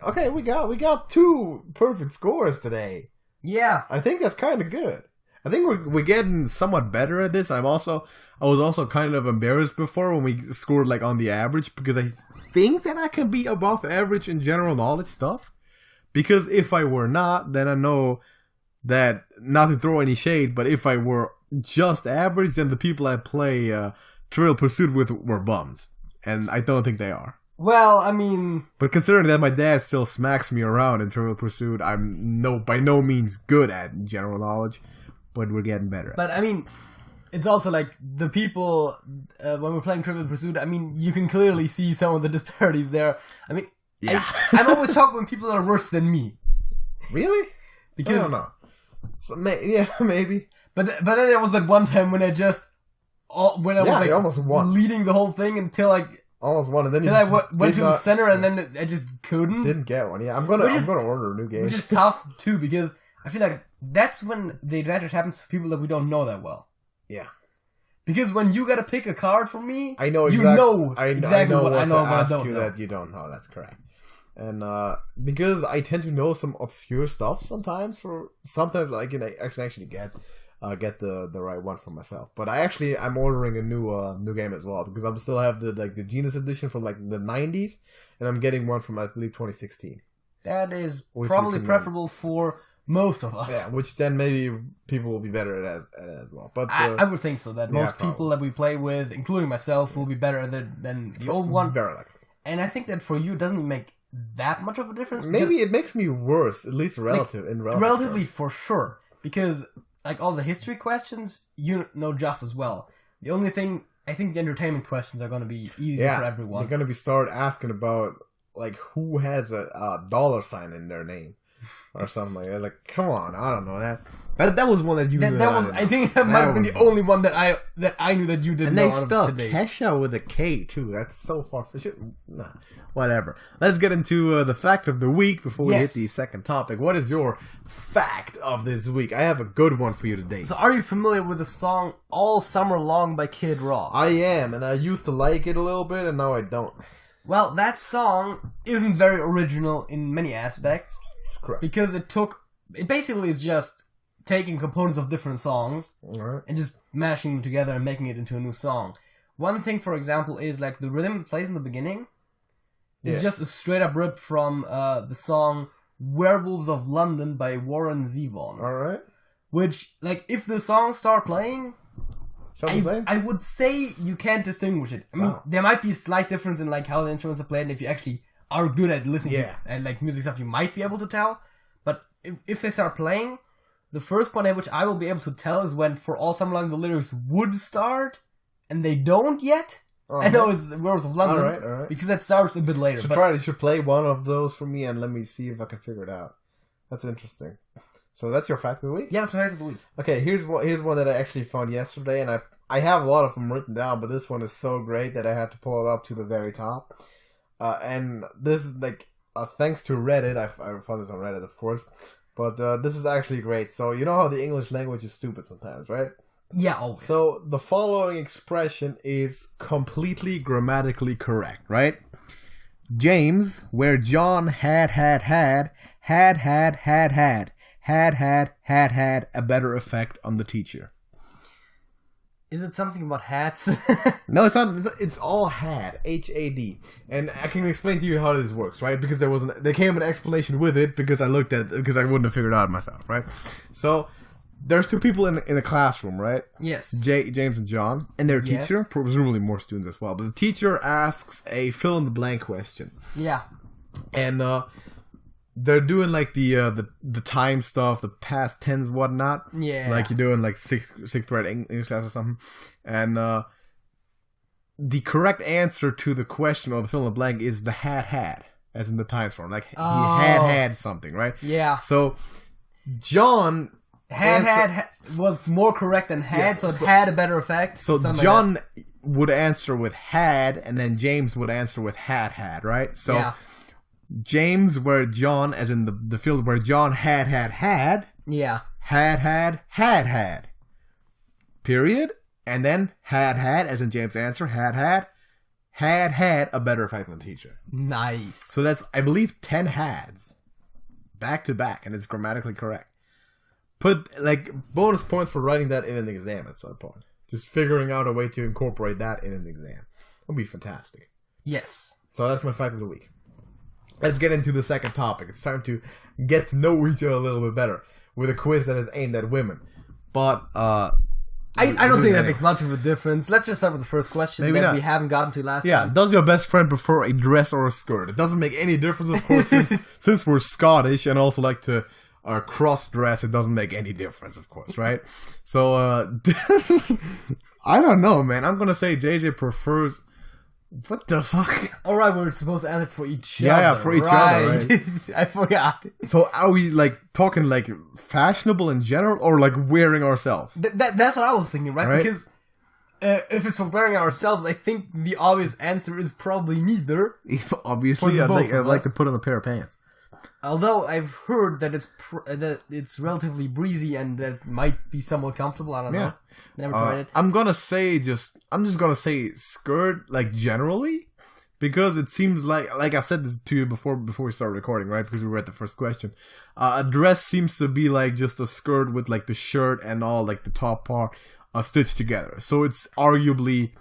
Okay, we got 2 perfect scores today. Yeah. I think that's kind of good. I think we're getting somewhat better at this. I was also kind of embarrassed before when we scored like on the average, because I think that I can be above average in general knowledge stuff. Because if I were not, then I know that, not to throw any shade, but if I were just average, then the people I play Trivial Pursuit with were bums. And I don't think they are. Well, I mean... But considering that my dad still smacks me around in Trivial Pursuit, I'm by no means good at general knowledge, but we're getting better. But, I mean, it's also like, the people, when we're playing Trivial Pursuit, I mean, you can clearly see some of the disparities there. I mean... Yeah. I'm always talking with people that are worse than me. Really? Because, I don't know. So, yeah, maybe. But then there was that one time when I was like almost won. Leading the whole thing until like almost won, and then I went to the center, and then I just couldn't. Didn't get one. Yeah, I'm gonna order a new game. Which is tough too, because I feel like that's when the advantage happens to people that we don't know that well. Yeah. Because when you gotta pick a card from me, I know exactly what I know about that you don't know. That's correct. And because I tend to know some obscure stuff sometimes I can actually get the right one for myself. But I'm ordering a new game as well, because I still have the Genius edition from like the 90s, and I'm getting one from I believe 2016. That is probably preferable for most of us. Yeah, which then maybe people will be better at as well. But I would think so, that most people that we play with, including myself, will be better at it than the old one. Very likely. And I think that for you, it doesn't make that much of a difference. Maybe it makes me worse, at least relatively terms. For sure. Because like all the history questions, you know just as well. The only thing, I think the entertainment questions are going to be easier for everyone. They're going to start asking about like who has a dollar sign in their name or something like that. Like, come on, I don't know that. That was one that you knew. I think that might have been the only one that I knew that you didn't know. And they spell Kesha with a K too. That's so far fetched. Nah, whatever. Let's get into the fact of the week before we hit the second topic. What is your fact of this week? I have a good one for you today. So, are you familiar with the song "All Summer Long" by Kid Rock? I am, and I used to like it a little bit, and now I don't. Well, that song isn't very original in many aspects. Correct. Because it basically is just taking components of different songs and just mashing them together and making it into a new song. One thing, for example, is like the rhythm it plays in the beginning is just a straight up rip from the song Werewolves of London by Warren Zevon. Alright. Which, like, if the songs start playing, I would say you can't distinguish it. I mean, there might be a slight difference in like how the instruments are played, and if you actually are good at listening to like music stuff, you might be able to tell. But if they start playing, the first point at which I will be able to tell is when For All Summer Long the lyrics would start, and they don't yet. I know it's Werewolves of London, alright. because that starts a bit later. You should play one of those for me and let me see if I can figure it out. That's interesting. So that's your fact of the week? Yeah, that's my fact of the week. Okay, here's one that I actually found yesterday, and I have a lot of them written down, but this one is so great that I had to pull it up to the very top. And this is like thanks to Reddit. I found this on Reddit, of course. But this is actually great. So you know how the English language is stupid sometimes, right? Yeah, always. So the following expression is completely grammatically correct, right? James, where John had a better effect on the teacher. Is it something about hats? No, it's not. It's all had. H-A-D. And I can explain to you how this works, right? Because there came an explanation with it because I because I wouldn't have figured it out myself, right? So there's two people in a classroom, right? Yes. James and John, and their teacher, presumably more students as well. But the teacher asks a fill in the blank question. Yeah. And they're doing like the time stuff, the past tense, whatnot. Yeah. Like you're doing like sixth grade English class or something. And the correct answer to the question or the fill in the blank is the had, as in the times form. Like he had something, right? Yeah. So John had was more correct than had, so it had a better effect. So John would answer with had, and then James would answer with had, right? So. Yeah. James, where John, as in the field where John had. Yeah. Had. Period. And then had, as in James' answer, had a better effect than the teacher. Nice. So that's, I believe, 10 hads. Back to back, and it's grammatically correct. put like bonus points for writing that in an exam at some point. Just figuring out a way to incorporate that in an exam. That'd be fantastic. Yes. So that's my fact of the week. Let's get into the second topic. It's time to get to know each other a little bit better with a quiz that is aimed at women. But I don't think that makes much of a difference. Let's just start with the first question that we haven't gotten to last time. Does your best friend prefer a dress or a skirt? It doesn't make any difference, of course, since we're Scottish and also like to cross-dress. It doesn't make any difference, of course, right? So, I don't know, man. I'm gonna say JJ prefers... What the fuck? Alright, we're supposed to answer for each other. Yeah, for each other, right? I forgot. So are we, like, talking, like, fashionable in general, or, like, wearing ourselves? That's what I was thinking, right? Because if it's for wearing ourselves, I think the obvious answer is probably neither. Obviously, I'd like to put on a pair of pants. Although I've heard that it's relatively breezy and that might be somewhat comfortable. I don't know. Never tried it. I'm just gonna say skirt, like, generally, because it seems like I said this to you before we started recording, right? Because we were at the first question. A dress seems to be like just a skirt with like the shirt and all like the top part stitched together. So it's arguably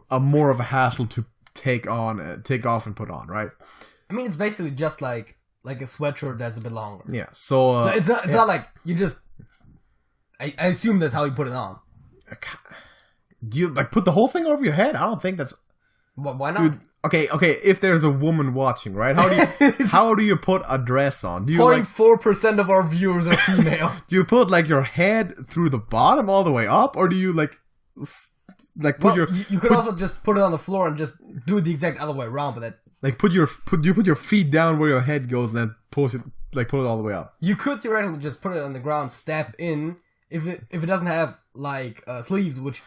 more of a hassle to take off and put on, right? I mean, it's basically just like a sweatshirt that's a bit longer. Yeah. So it's not like you just. I assume that's how you put it on. Do you like put the whole thing over your head? I don't think that's. Why not? Dude, okay. If there's a woman watching, right? How do you put a dress on? Do you 0.4% of our viewers are female. Do you put like your head through the bottom all the way up, or do you like put your? You could also just put it on the floor and just do it the exact other way around, but that. Like put your feet down where your head goes, and then pull it all the way up. You could theoretically just put it on the ground, step in. If it doesn't have like sleeves, which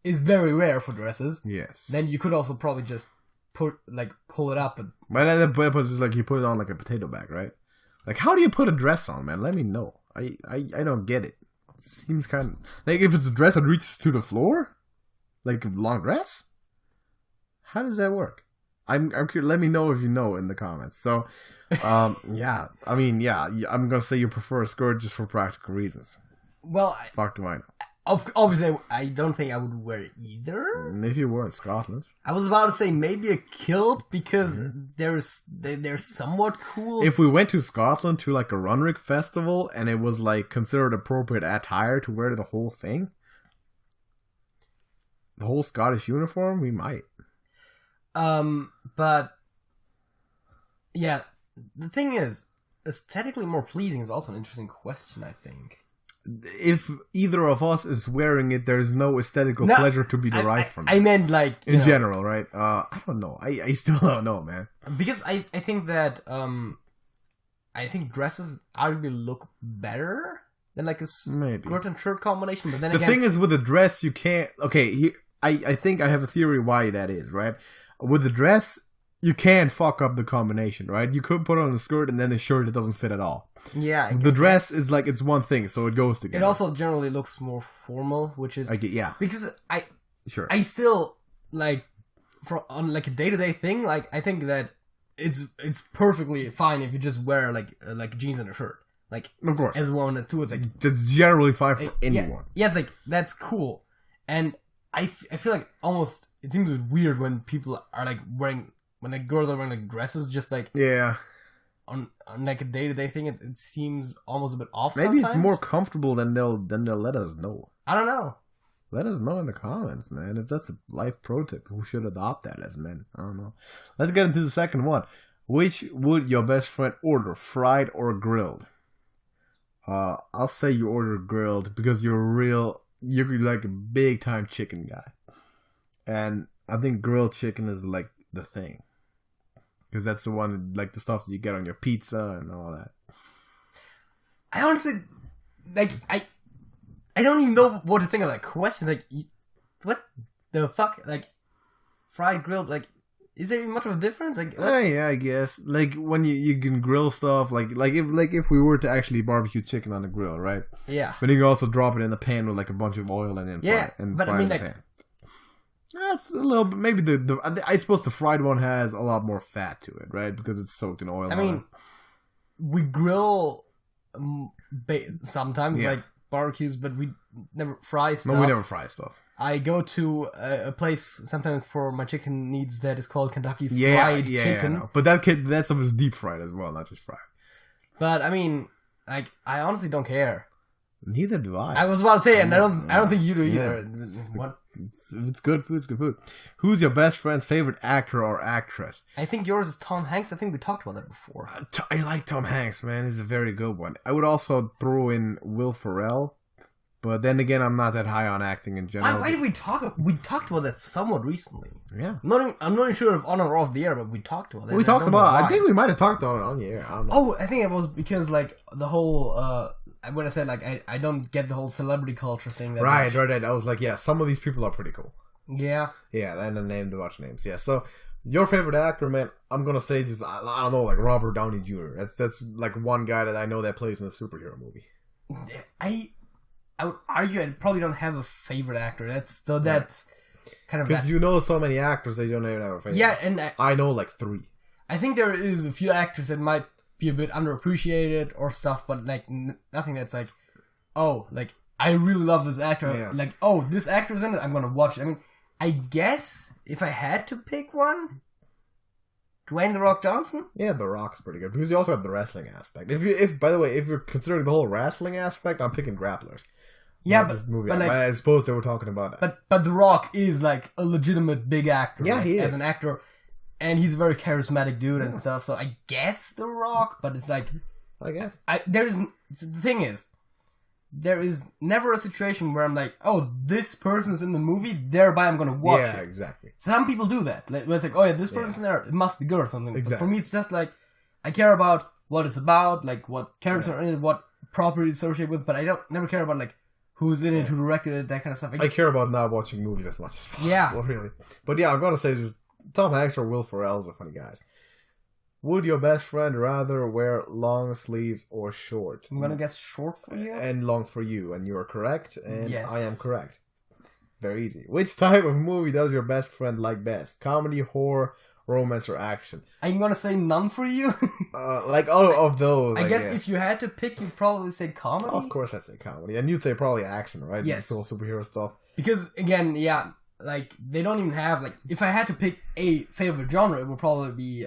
is very rare for dresses, yes, then you could also probably just pull it up. But then the purpose is like you put it on like a potato bag, right? Like how do you put a dress on, man? Let me know. I don't get it. It seems kind of like if it's a dress that reaches to the floor, like a long dress. How does that work? I'm curious. Let me know if you know in the comments. So, I'm gonna say you prefer a skirt just for practical reasons. Well, fuck do I know? Obviously, I don't think I would wear either. If you were in Scotland, I was about to say maybe a kilt because they're somewhat cool. If we went to Scotland to like a Runrig festival and it was like considered appropriate attire to wear the whole thing, the whole Scottish uniform, we might. But yeah, the thing is, aesthetically more pleasing is also an interesting question, I think. If either of us is wearing it, there's no aesthetical pleasure to be derived from it. I meant like... In general, right? I don't know. I still don't know, man. Because I think that, I think dresses arguably look better than like a skirt and shirt combination, but then the thing is with a dress, you can't... Okay, I think I have a theory why that is, right? With the dress, you can fuck up the combination, right? You could put on a skirt and then a shirt that doesn't fit at all. Yeah. The dress is like, it's one thing, so it goes together. It also generally looks more formal, which is... Because I still, like, on like a day-to-day thing, like, I think that it's perfectly fine if you just wear, like jeans and a shirt. Like, of course. As one and two, it's like... That's generally fine for anyone. Yeah, it's like, that's cool. And I feel like almost... It seems weird when people are like wearing, when like girls are wearing like dresses, just like on like a day-to-day thing. It seems almost a bit off. Maybe sometimes. It's more comfortable than they'll let us know. I don't know. Let us know in the comments, man. If that's a life pro tip, we should adopt that as men. I don't know. Let's get into the second one. Which would your best friend order, fried or grilled? I'll say you order grilled because you're like a big time chicken guy. And I think grilled chicken is like the thing. Because that's the one, like the stuff that you get on your pizza and all that. I honestly, like, I don't even know what to think of that question. Like, what the fuck? Like, fried, grilled, like, is there even much of a difference? Like, yeah, I guess. Like, when you can grill stuff, like if we were to actually barbecue chicken on the grill, right? Yeah. But you can also drop it in a pan with like a bunch of oil and then fry it in the pan. That's a little bit. Maybe I suppose the fried one has a lot more fat to it, right? Because it's soaked in oil. I mean, we grill sometimes, like barbecues, but we never fry stuff. No, we never fry stuff. I go to a place sometimes for my chicken needs that is called Kentucky Fried Chicken. Yeah, but that stuff is deep fried as well, not just fried. But I mean, like, I honestly don't care. Neither do I. I was about to say, and I don't think you do either. What? It's good food. It's good food. Who's your best friend's favorite actor or actress? I think yours is Tom Hanks. I think we talked about that before. I like Tom Hanks, man. He's a very good one. I would also throw in Will Ferrell. But then again, I'm not that high on acting in general. Why did we talk? We talked about that somewhat recently. Yeah. I'm not even sure if on or off the air, but we talked about that. I think we might have talked about it on the air. I don't know. Oh, I think it was because, like, the whole, when I said, like, I don't get the whole celebrity culture thing. Right. I was like, yeah, some of these people are pretty cool. Yeah. Yeah, and I named a bunch of names. Yeah, so your favorite actor, man, I'm going to say just, I don't know, like Robert Downey Jr. That's like one guy that I know that plays in a superhero movie. I would argue I probably don't have a favorite actor. That's kind of... Because you know so many actors that you don't even have a favorite. Yeah, and... I know like 3. I think there is a few actors that might be a bit underappreciated or stuff, but like nothing that's like, oh, like, I really love this actor. Yeah. Like, oh, this actor's in it, I'm gonna watch it. I mean, I guess if I had to pick one, Dwayne "The Rock" Johnson? Yeah, The Rock's pretty good. Because you also have the wrestling aspect. By the way, if you're considering the whole wrestling aspect, I'm picking grapplers. Yeah, but like, I suppose they were talking about that. But The Rock is like a legitimate big actor. Yeah, he is. As an actor. And he's a very charismatic dude and stuff. So I guess The Rock, but it's like... I guess. The thing is, there is never a situation where I'm like, oh, this person's in the movie, thereby I'm going to watch it. Yeah, exactly. Some people do that. Like, it's like, oh yeah, this person's in there, it must be good or something. Exactly. But for me, it's just like, I care about what it's about, like what characters are in it, what property it's associated with, but I never care about like who's in it, who directed it, that kind of stuff. I care about not watching movies as much as possible, really. But yeah, I'm going to say just Tom Hanks or Will Ferrell are funny guys. Would your best friend rather wear long sleeves or short? I'm going to guess short for you. And long for you, and you are correct, and yes. I am correct. Very easy. Which type of movie does your best friend like best? Comedy, horror, romance, or action? I'm going to say none for you. Like all of those. I guess if you had to pick, you'd probably say comedy. Of course I'd say comedy. And you'd say probably action, right? Yes. It's all superhero stuff. Because, again, yeah, like, they don't even have, like, if I had to pick a favorite genre, it would probably be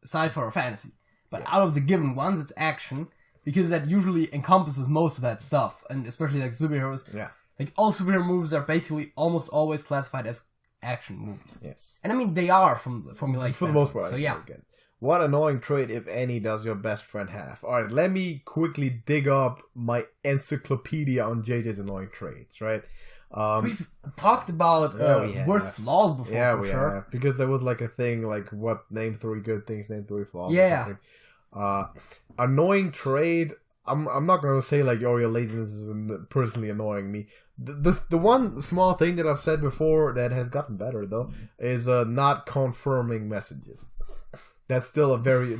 sci-fi or fantasy. But out of the given ones, it's action, because that usually encompasses most of that stuff, and especially, like, superheroes. Yeah. Like, all superhero movies are basically almost always classified as action movies. Yes. And I mean, they are from like for the most part. So yeah. What annoying trait, if any, does your best friend have? Alright, let me quickly dig up my encyclopedia on JJ's annoying traits, right? We've talked about worst flaws before, yeah, for we sure. have. Because there was like a thing, like, what, name 3 good things, name 3 flaws yeah. or something. Annoying trait, I'm not going to say, like, oh, your laziness is personally annoying me. The one small thing that I've said before that has gotten better, though, is not confirming messages. That's still a very,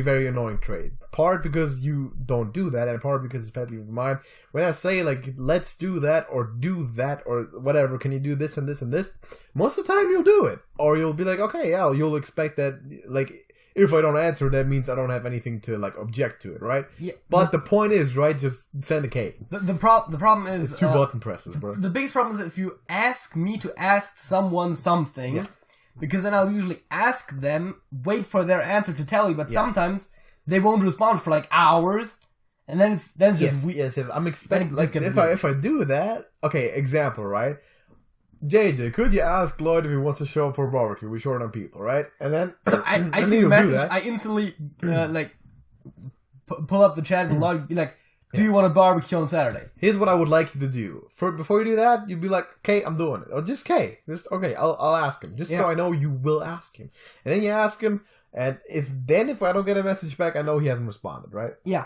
very annoying trait. Part because you don't do that, and part because it's pet peeve of mine. When I say, like, let's do that, or do that, or whatever, can you do this and this and this? Most of the time you'll do it. Or you'll be like, okay, yeah, you'll expect that, like, if I don't answer, that means I don't have anything to, like, object to it, right? Yeah. But the point is, right, just send a K. The problem is... It's 2 button presses, bro. The biggest problem is if you ask me to ask someone something... Yeah. Because then I'll usually ask them, wait for their answer to tell you, but sometimes they won't respond for like hours, and then it's just yes. I'm expecting, like, if I do that, okay, example, right? JJ, could you ask Lloyd if he wants to show up for a barbecue? We're short on people, right? And then I see the message, I instantly like pull up the chat and Lloyd be like, do you want a barbecue on Saturday? Here's what I would like you to do. Before you do that, you'd be like, okay, I'm doing it. Or just okay. Okay, I'll ask him. Just so I know you will ask him. And then you ask him, and if I don't get a message back, I know he hasn't responded, right? Yeah.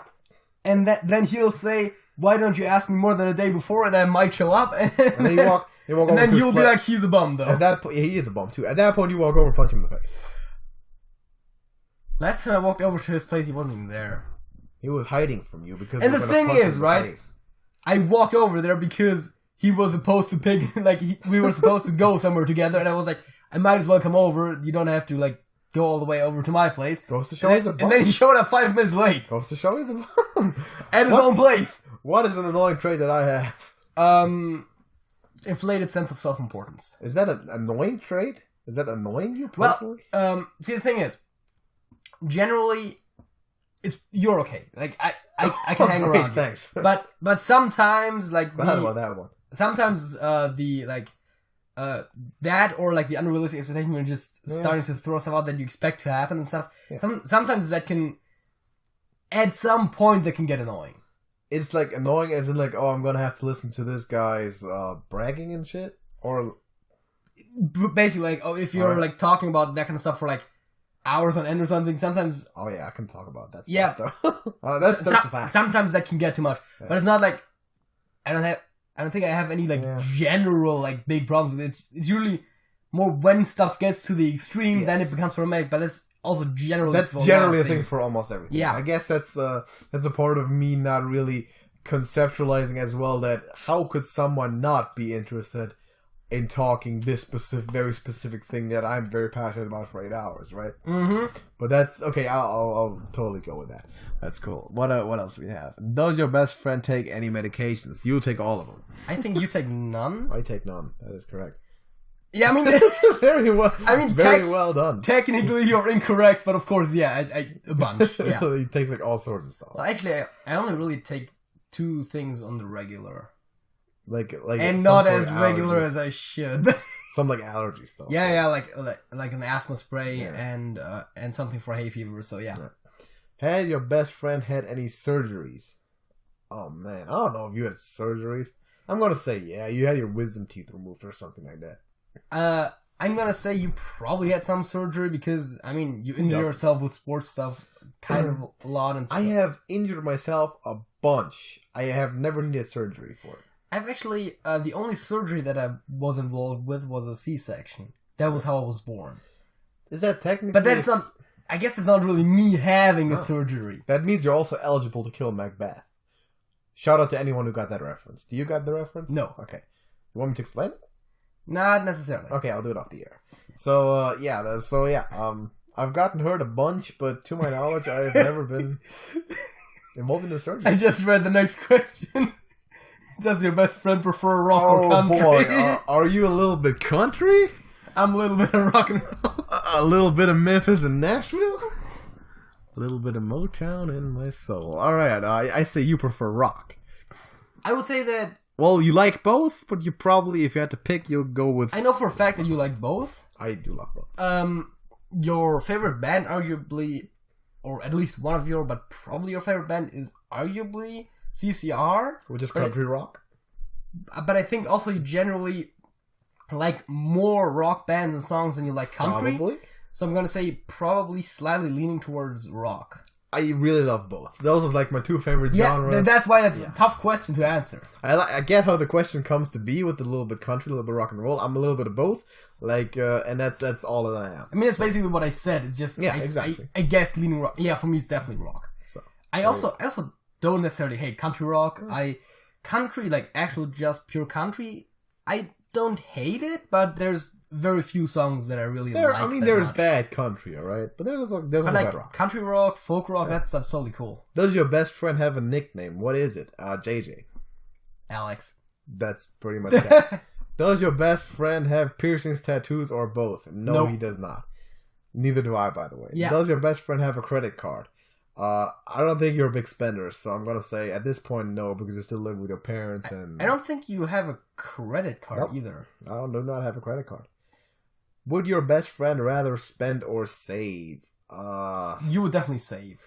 And then he'll say, why don't you ask me more than a day before, and I might show up. And then you walk and over then you'll be like, he's a bum, though. At that point, he is a bum, too. At that point, you walk over and punch him in the face. Last time I walked over to his place, he wasn't even there. He was hiding from you because. And the thing is, right? I walked over there because he was supposed to pick, like, we were supposed to go somewhere together, and I was like, I might as well come over. You don't have to, like, go all the way over to my place. Goes to show he's a bum. And then he showed up 5 minutes late. Goes to show he's a bum. At his own place. What is an annoying trait that I have? Inflated sense of self-importance. Is that an annoying trait? Is that annoying you personally? Well, see, the thing is, generally, you're okay. Like, I can hang around. Thanks. But sometimes, like, Glad about that one. Sometimes, that or like the unrealistic expectation when you're just starting to throw stuff out that you expect to happen and stuff. Yeah. Sometimes that can, at some point, that can get annoying. It's like annoying as in like, oh, I'm gonna have to listen to this guy's bragging and shit, or basically like, oh, if you're like talking about that kind of stuff for like hours on end or something, sometimes. Oh yeah, I can talk about that. Yeah, stuff, though. That's a fact. Sometimes that can get too much, but it's not like I don't think I have any like general like big problems with it. It's usually more when stuff gets to the extreme, then it becomes problematic. But that's also generally a thing for almost everything. Yeah, I guess that's a part of me not really conceptualizing as well that how could someone not be interested in talking this very specific thing that I'm very passionate about for 8 hours, right? Mm-hmm. But that's okay. I'll totally go with that. That's cool. What else do we have? Does your best friend take any medications? You take all of them. I think you take none. I take none. That is correct. Yeah, I mean, that's very well. I mean, very well done. Technically, you're incorrect, but of course, yeah, a bunch. Yeah, he takes like all sorts of stuff. Well, actually, I only really take 2 things on the regular. Like, and not as regular as I should. Some like allergy stuff. Yeah, like an asthma spray and something for hay fever. So yeah. Had your best friend had any surgeries? Oh man, I don't know if you had surgeries. I'm gonna say yeah. You had your wisdom teeth removed or something like that. I'm gonna say you probably had some surgery because I mean you injure yourself with sports stuff kind of a lot. And I have injured myself a bunch. I have never needed surgery for it. I've actually, the only surgery that I was involved with was a C-section. That was how I was born. Is that technically... But that's not... I guess it's not really me having a surgery. That means you're also eligible to kill Macbeth. Shout out to anyone who got that reference. Do you got the reference? No. Okay. You want me to explain it? Not necessarily. Okay, I'll do it off the air. So, I've gotten hurt a bunch, but to my knowledge, I've never been involved in a surgery. I just read the next question. Does your best friend prefer rock or country? Oh boy, are you a little bit country? I'm a little bit of rock and roll. A little bit of Memphis and Nashville? A little bit of Motown in my soul. Alright, I say you prefer rock. I would say that... Well, you like both, but you probably, if you had to pick, you'll go with... I know for a fact that you like both. I do love both. Your favorite band, arguably, or at least one of your, but probably your favorite band is arguably... CCR, which is country rock, but I think also you generally like more rock bands and songs than you like country. Probably. So I'm gonna say probably slightly leaning towards rock. I really love both. Those are like my 2 favorite genres. That's why that's a tough question to answer. I get how the question comes to be with a little bit country, a little bit rock and roll. I'm a little bit of both, and that's all that I am. I mean, that's basically what I said. It's just exactly. I guess leaning rock. Yeah, for me it's definitely rock. So I also don't necessarily hate country rock. Country, like actual just pure country, I don't hate it, but there's very few songs that I really like. I mean, there's bad country, alright? But there's bad rock. Country rock, folk rock, that stuff's totally cool. Does your best friend have a nickname? What is it? JJ. Alex. That's pretty much it. Does your best friend have piercings, tattoos, or both? No, he does not. Neither do I, by the way. Yeah. Does your best friend have a credit card? I don't think you're a big spender, so I'm gonna say at this point no, because you're still living with your parents. And I don't think you have a credit card either. I do not have a credit card. Would your best friend rather spend or save? You would definitely save.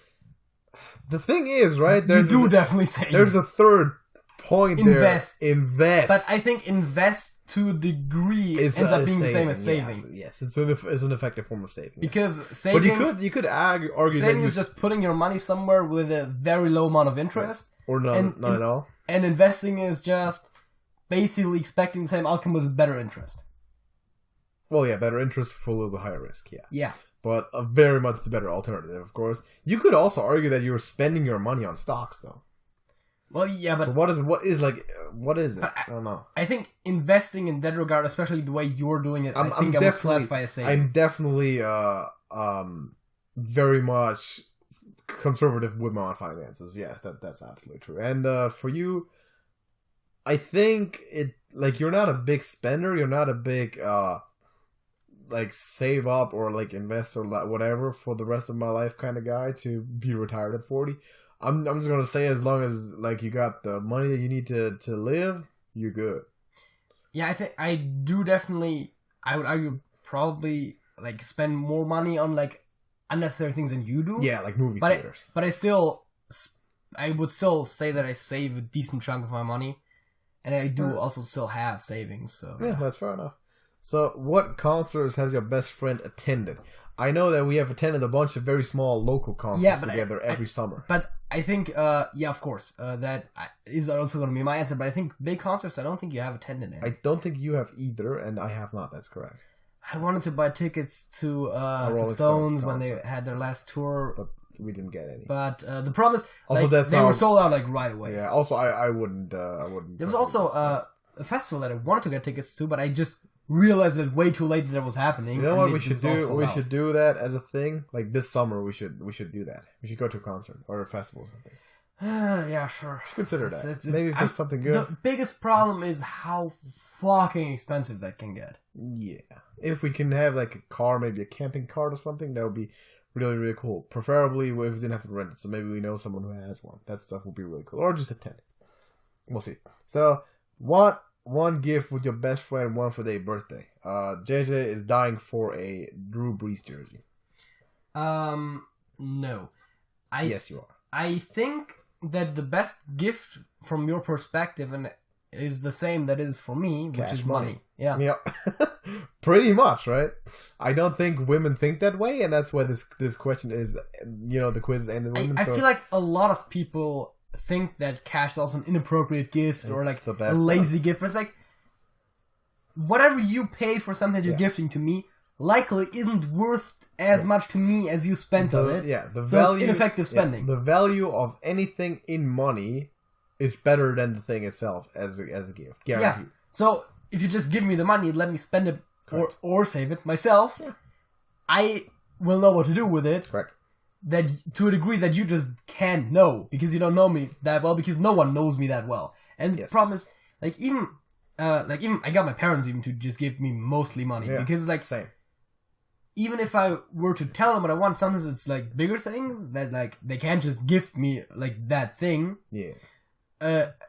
The thing is, right? You do definitely save. There's a third point there. Invest. But I think invest to a degree ends up being the same as saving. Yes, it's an effective form of saving. Because saving... But you could argue saving that is just putting your money somewhere with a very low amount of interest. Yes. Or not at all. And investing is just basically expecting the same outcome with better interest. Well, yeah, better interest for a little bit higher risk, yeah. Yeah. But a very much better alternative, of course. You could also argue that you're spending your money on stocks, though. Well, yeah, but so what is it? I don't know. I think investing in that regard, especially the way you're doing it, I would classify as saving. I'm definitely very much conservative with my finances. Yes, that's absolutely true. And for you, I think you're not a big spender. You're not a big save up or invest or whatever for the rest of my life kind of guy to be retired at 40. I'm just gonna say, as long as you got the money that you need to live, you're good. Yeah, I think I do definitely. I would argue probably spend more money on unnecessary things than you do. Yeah, like movie theaters. But I would still say that I save a decent chunk of my money, and I do also still have savings. So yeah, that's fair enough. So, what concerts has your best friend attended? I know that we have attended a bunch of very small local concerts together every summer. But I think, of course, that is also going to be my answer. But I think big concerts, I don't think you have attended any. I don't think you have either, and I have not. That's correct. I wanted to buy tickets to the Stones when they had their last tour. But we didn't get any. But the problem is, also, they were sold out right away. Yeah, also, I wouldn't... There was also a festival that I wanted to get tickets to, but I just realized it way too late that it was happening. You know what we should do? We should do that as a thing. This summer, we should do that. We should go to a concert or a festival or something. Yeah, sure. Consider that. Maybe if it's something good. The biggest problem is how fucking expensive that can get. Yeah. If we can have a car, maybe a camping cart or something, that would be really, really cool. Preferably if we didn't have to rent it, so maybe we know someone who has one. That stuff would be really cool. Or just attend. We'll see. So, what one gift with your best friend want for their birthday? JJ is dying for a Drew Brees jersey. No. Yes, you are. I think that the best gift from your perspective is the same that is for me, which is money. Yeah. Yep. Pretty much, right? I don't think women think that way, and that's why this question is, the quiz is aimed at women. I feel like a lot of people think that cash is also an inappropriate gift or a lazy gift, but it's whatever you pay for something you're gifting to me likely isn't worth as much to me as you spent on it. Yeah, so it's ineffective spending. The value of anything in money is better than the thing itself as a gift. Guaranteed. Yeah. So if you just give me the money, let me spend it or save it myself. Yeah. I will know what to do with it. Correct. That to a degree that you just can't know because you don't know me that well, because no one knows me that well. And the problem is even I got my parents even to just give me mostly money because it's same. Even if I were to tell them what I want, sometimes it's bigger things that they can't just give me that thing. Yeah.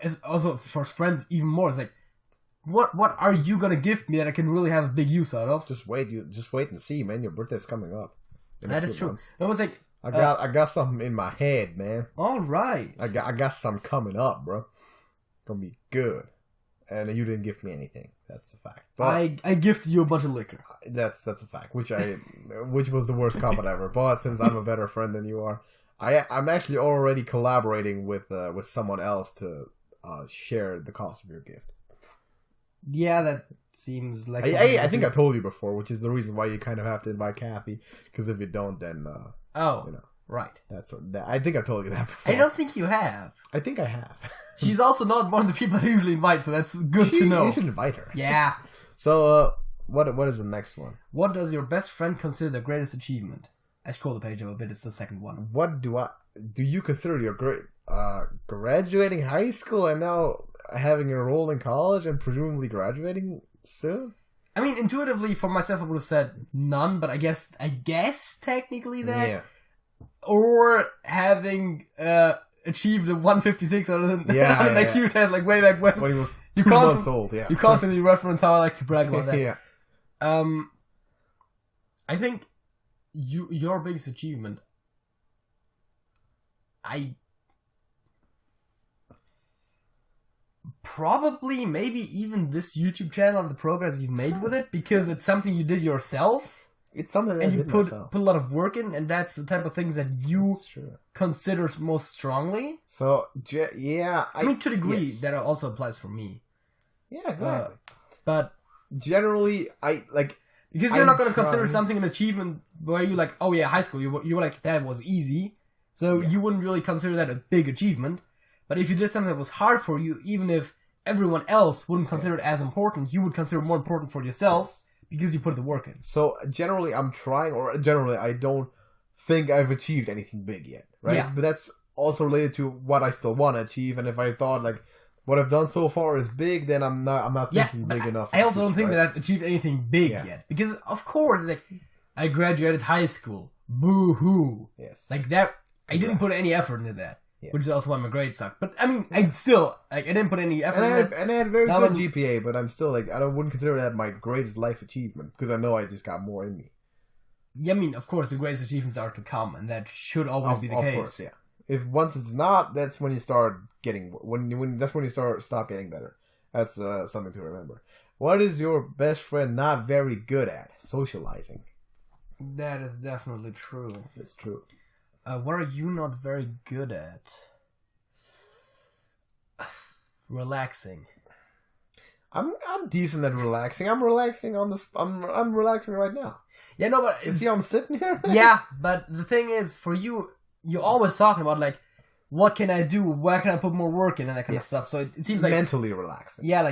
It's also for friends even more. It's what are you gonna give me that I can really have a big use out of? Just wait and see, man. Your birthday's coming up. That is true. It was I got something in my head, man. All right. I got something coming up, bro. Gonna be good. And you didn't gift me anything. That's a fact. But I gifted you a bunch of liquor. That's a fact. Which was the worst compliment ever. But since I'm a better friend than you are, I'm actually already collaborating with someone else to share the cost of your gift. Yeah, that seems like... I think I told you before, which is the reason why you kind of have to invite Kathy. Because if you don't, then... right. I think I told you that before. I don't think you have. I think I have. She's also not one of the people I usually invite, so that's good to know. You should invite her. Yeah. So, what is the next one? What does your best friend consider the greatest achievement? I scroll the page up a bit, it's the second one. What do you consider your graduating high school and now having enrolled in college and presumably graduating soon? I mean, intuitively for myself I would have said none, but I guess technically that. Yeah. Or having achieved a 156 on an IQ test way back when he was 2 months old. Yeah, you constantly reference how I like to brag about that. Yeah. I think your biggest achievement. Probably, maybe even this YouTube channel and the progress you've made with it, because it's something you did yourself. It's something that and you put a lot of work in, and that's the type of things that you consider most strongly. So, yeah. I mean, to a degree, that also applies for me. Yeah, exactly. But generally, because you're not going to consider something an achievement where you're like, oh yeah, high school, you were like, that was easy. So you wouldn't really consider that a big achievement. But if you did something that was hard for you, even if everyone else wouldn't consider it as important, you would consider it more important for yourself because you put the work in. So generally I'm trying, or generally I don't think I've achieved anything big yet, right? Yeah. But that's also related to what I still want to achieve, and if I thought like what I've done so far is big, then I'm not thinking big enough. I also don't think that I've achieved anything big yet. Because of course, like, I graduated high school. Boo-hoo. Yes. Like that, I didn't put any effort into that. Yes. Which is also why my grades suck. But I mean, I still, like, I didn't put any effort into it. And I had very good GPA, but I'm still like, wouldn't consider that my greatest life achievement, because I know I just got more in me. Yeah, I mean, of course, the greatest achievements are to come, and that should always be the case. Of course, yeah. If once it's not, that's when you start getting that's when you stop getting better. That's something to remember. What is your best friend not very good at? Socializing. That is definitely true. It's true. What are you not very good at? Relaxing. I'm decent at relaxing. I'm relaxing on this. I'm relaxing right now. Yeah, no, but you see how I'm sitting here? Yeah, but the thing is, for you, you're always talking about like, what can I do? Where can I put more work in and that kind of stuff? So it seems like mentally relaxing. Yeah,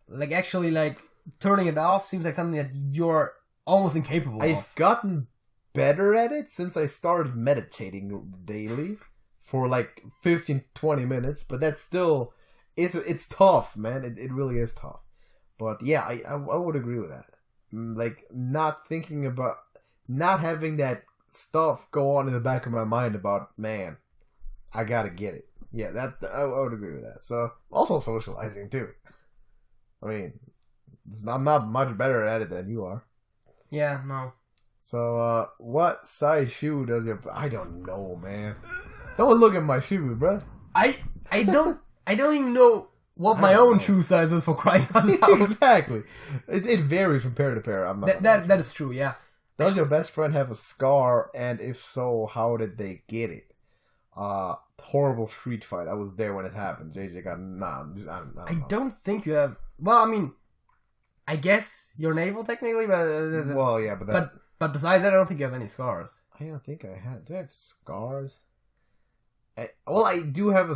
like actually like turning it off seems like something that you're almost incapable of. I've gotten better at it since I started meditating daily for like 15-20 minutes, but that's still it's tough, man. It really is tough. But yeah, I would agree with that. Like not thinking about, not having that stuff go on in the back of my mind about, man, I gotta get it. Yeah, that I would agree with that. So also socializing too. I mean, I'm not much better at it than you are. Yeah, no. So what size shoe does your? I don't know, man. Don't look at my shoe, bro. I don't even know what my own shoe size is, for crying out loud. Exactly. It varies from pair to pair. I'm not. That is true. Yeah. Does your best friend have a scar? And if so, how did they get it? Horrible street fight. I was there when it happened. JJ got I don't think you have. Well, I mean, I guess you're naval technically, but well, yeah, but besides that, I don't think you have any scars. I don't think I had. Do I have scars? I do have a.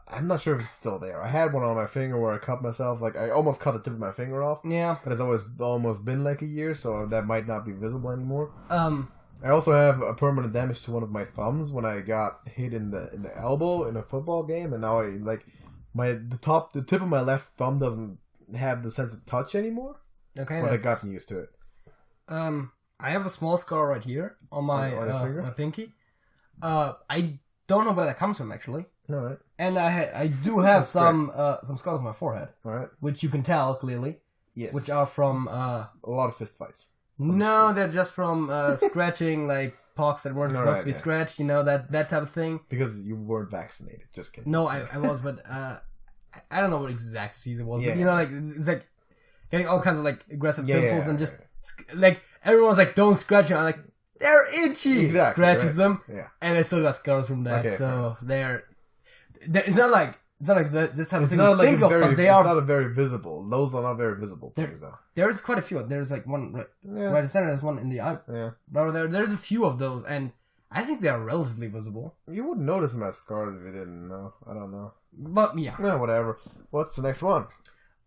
I'm not sure if it's still there. I had one on my finger where I cut myself. Like I almost cut the tip of my finger off. Yeah, but it's almost been like a year, so that might not be visible anymore. I also have a permanent damage to one of my thumbs when I got hit in the elbow in a football game, and now the tip of my left thumb doesn't have the sense of touch anymore. Okay, but I've gotten used to it. I have a small scar right here on my my pinky. I don't know where that comes from actually. All right. And I do have some scars on my forehead. All right. Which you can tell clearly. Yes. Which are from a lot of fist fights. No, they're just from scratching like pox that weren't supposed to be scratched. You know that type of thing. Because you weren't vaccinated. Just kidding. No, I was, but I don't know what exact disease it was. Yeah. But you know, like it's like getting all kinds of like aggressive pimples and just like everyone was like, "Don't scratch it." I'm like, they're itchy. Exactly. Scratches them. Yeah. And I still got scars from that. Okay, so they're it's not like this type of thing you think of, but they are. It's not a very visible. Those are not very visible things, though. There's quite a few. There's like one right in the center. There's one in the eye. Yeah. But there's a few of those, and I think they are relatively visible. You wouldn't notice my scars if you didn't know. I don't know. But yeah. No, whatever. What's the next one?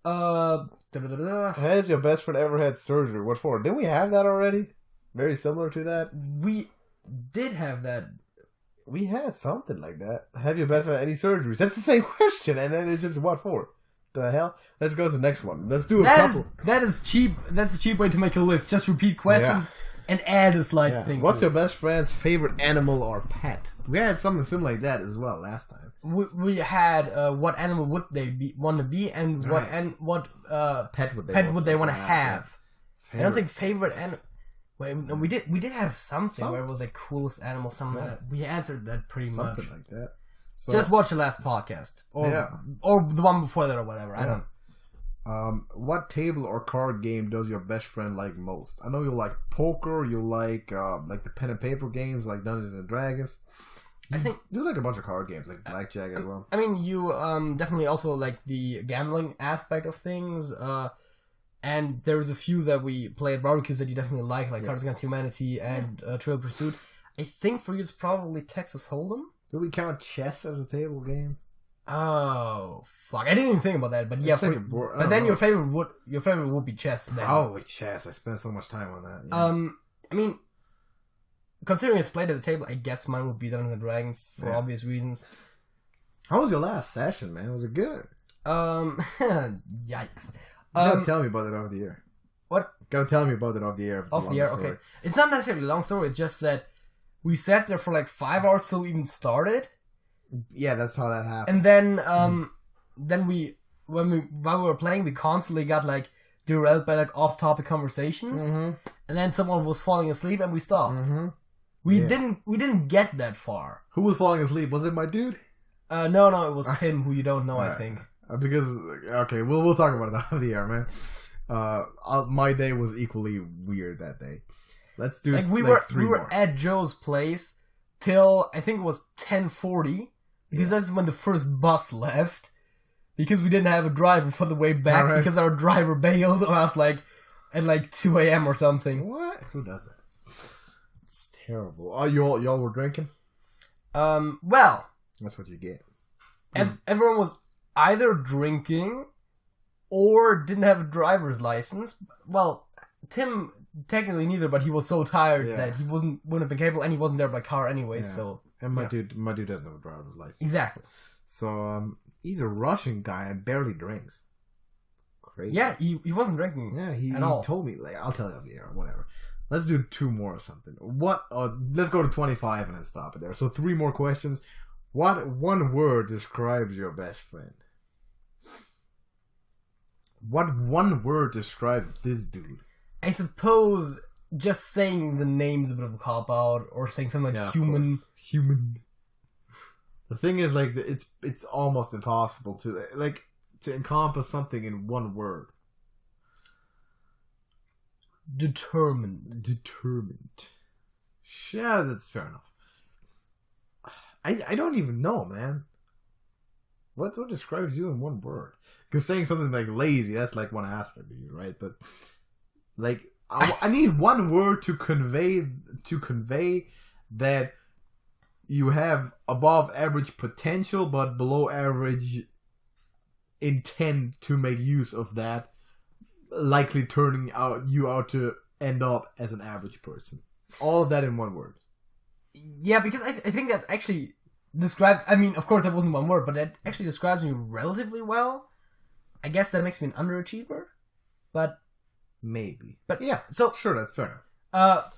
Has your best friend ever had surgery? What for? Didn't we have that already? Very similar to that. We did have that. We had something like that. Have your best friend had any surgeries? That's the same question, and then it's just what for? The hell? Let's go to the next one. Let's do a couple. That is cheap. That's a cheap way to make a list. Just repeat questions and add a slight thing. What's your best friend's favorite animal or pet? We had something similar like that as well last time. We had what animal would they want to be, and what pet would they want to have. I don't think favorite animal. Wait, no, we did have something where it was like coolest animal. Something like that. We answered that pretty much. Something like that. So, just watch the last podcast, or the one before that, or whatever. I don't. What table or card game does your best friend like most? I know you like poker. You like the pen and paper games, like Dungeons and Dragons. I think you like a bunch of card games, like blackjack as well. I mean, you definitely also like the gambling aspect of things. And there was a few that we play at barbecues that you definitely like Cards Against Humanity and Trivial Pursuit. I think for you it's probably Texas Hold'em. Do we count chess as a table game? Oh fuck! I didn't even think about that, but yeah. But then your favorite would be chess. Then. Probably chess. I spent so much time on that. Yeah. I mean, considering it's played at the table, I guess mine would be Dungeons and Dragons for obvious reasons. How was your last session, man? Was it good? Yikes! You gotta tell me about it off the air. What? Gotta tell me about it off the air. Off the air, okay. It's not necessarily a long story. It's just that we sat there for like 5 hours till we even started. Yeah, that's how that happened. And then while we were playing, we constantly got like derailed by like off-topic conversations, and then someone was falling asleep, and we stopped. We didn't get that far. Who was falling asleep? Was it my dude? No, it was Tim, who you don't know, I think. Because okay, we'll talk about it off the air, man. My day was equally weird that day. Let's do we were at Joe's place till I think it was 10:40 because that's when the first bus left because we didn't have a driver for the way back because our driver bailed on us like at like 2 a.m. or something. What? Who does it? It's terrible. Oh, y'all were drinking? Well, that's what you get. Everyone was either drinking or didn't have a driver's license. Well, Tim technically neither, but he was so tired that he wouldn't have been capable, and he wasn't there by car anyway. So and my dude doesn't have a driver's license. Exactly. So he's a Russian guy and barely drinks. Crazy. Yeah, he wasn't drinking. Yeah, he all. Told me like I'll tell you on the air, whatever. Let's do 2 more or something. What? Let's go to 25 and then stop it there. So 3 more questions. What one word describes your best friend? What one word describes this dude? I suppose just saying the name's a bit of a cop-out, or saying something like human. Human. The thing is, like, it's almost impossible to encompass something in one word. Determined. Yeah, that's fair enough. I don't even know, man. What describes you in one word? Because saying something like lazy, that's like one aspect of you, right? But like, I need one word to convey that you have above average potential, but below average intent to make use of that, likely turning you out to end up as an average person. All of that in one word. Yeah, because I think that actually describes... I mean, of course that wasn't one word, but that actually describes me relatively well. I guess that makes me an underachiever, but... Maybe. But yeah, so... Sure, that's fair enough.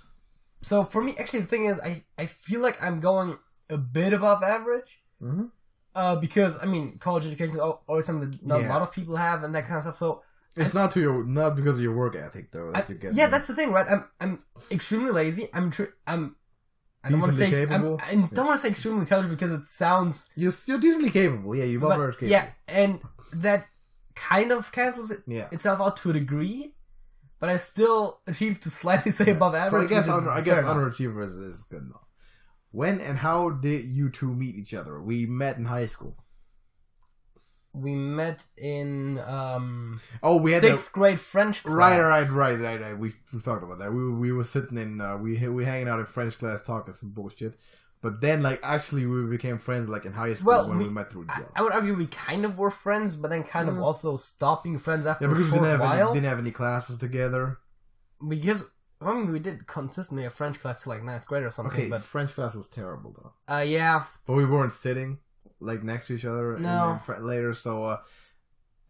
So for me, actually, the thing is, I feel like I'm going a bit above average. Mm-hmm. Because, I mean, college education is always something that not a lot of people have and that kind of stuff, so... It's not because of your work ethic, though. That's the thing, right? I'm extremely lazy. I don't want to say capable. I don't want to say extremely intelligent because it sounds you're decently capable. Yeah, you're average capable. Yeah, and that kind of cancels itself out to a degree, but I still achieve to slightly say above average. So I guess underachiever is good enough. When and how did you two meet each other? We met in high school. We met in we had 6th grade French class. Right. We've talked about that. We were sitting in we hanging out in French class talking some bullshit. But then actually we became friends in high school when we met through Joe. I would argue we kind of were friends, but then kind of also stopped being friends after a short while. We didn't have any classes together. Because we did consistently a French class till 9th grade or something. Okay, but French class was terrible though. Yeah. But we weren't sitting next to each other later, so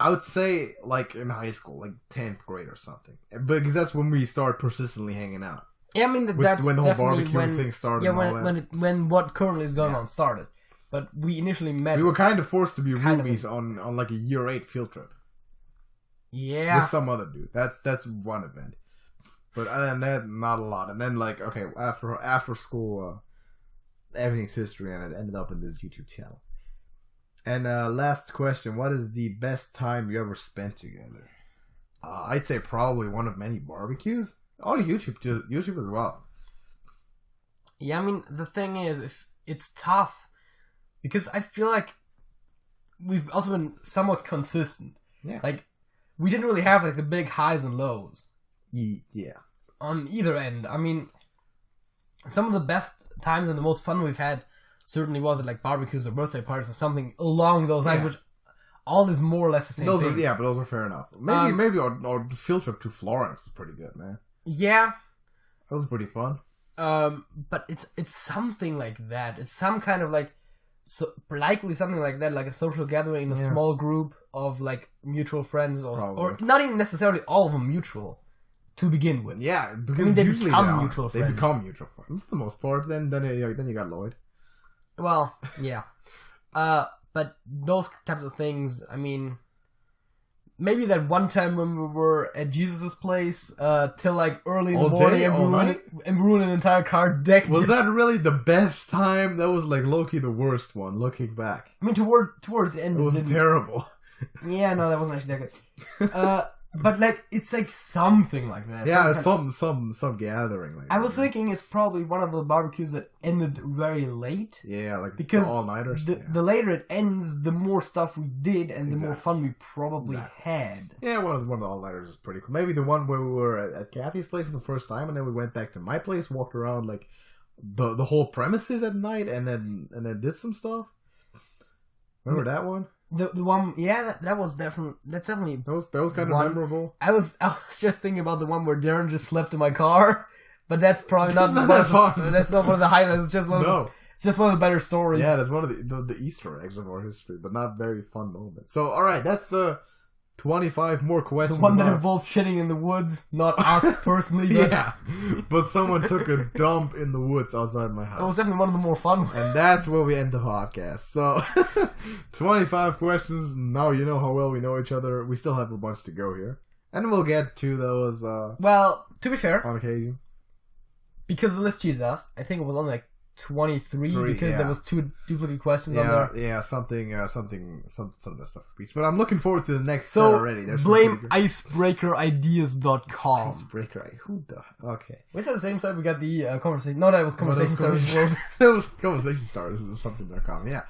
I would say in high school, 10th grade or something, because that's when we started persistently hanging out. Yeah, I mean that's when the whole definitely barbecue thing started. Yeah, when what currently is going on started, but we initially met. We were kind of forced to be roomies on a year 8 field trip. Yeah, with some other dude. That's one event, but other than that, not a lot. And then after school, everything's history, and it ended up in this YouTube channel. And last question, what is the best time you ever spent together? I'd say probably one of many barbecues. Oh, YouTube as well. Yeah, I mean, the thing is, it's tough, because I feel like we've also been somewhat consistent. Yeah. We didn't really have the big highs and lows. Yeah. On either end. I mean, some of the best times and the most fun we've had certainly was it like barbecues or birthday parties or something along those lines, which all is more or less the same thing. But those are fair enough. Maybe our field trip to Florence was pretty good, man. Yeah. That was pretty fun. But it's something like that. It's some kind of like, likely something like that, like a social gathering in a small group of like mutual friends, or not even necessarily all of them mutual to begin with. Yeah, because they become mutual friends. They become mutual friends for the most part. Then you got Lloyd. Well, yeah. But those types of things, I mean, maybe that one time when we were at Jesus' place till like early in the morning and ruined an entire card deck. Was that really the best time? That was like low-key the worst one, looking back. I mean, towards the end. It was terrible. Yeah, no, that wasn't actually that good. But like, it's like something like that. Yeah, some gathering like I was thinking it's probably one of the barbecues that ended very late. Yeah, like because the all-nighters. The later it ends, the more stuff we did and the more fun we probably had. Yeah, one of the all-nighters is pretty cool. Maybe the one where we were at Kathy's place for the first time, and then we went back to my place, walked around like the whole premises at night, and then did some stuff. Remember that one? The one, yeah, that was definitely that was kind of memorable. I was just thinking about the one where Darren just slept in my car, but that's probably not that fun. That's not one of the highlights. It's just one of the better stories. Yeah, that's one of the Easter eggs of our history, but not very fun moments. So, all right, that's 25 more questions. The one that involved shitting in the woods, not us personally. But but someone took a dump in the woods outside my house. That was definitely one of the more fun ones. And that's where we end the podcast. So, 25 questions. Now you know how well we know each other. We still have a bunch to go here. And we'll get to those, well, to be fair, on occasion. Because the list cheated us, I think it was only like 23 because there was 2 duplicate questions on there. Yeah, something stuff. But I'm looking forward to the next set already. There's blame icebreakerideas.com. Icebreaker, who the... Okay. Was that the same site we got the conversation? No, that was Conversation Starters World. That was Conversation Starters something.com, yeah.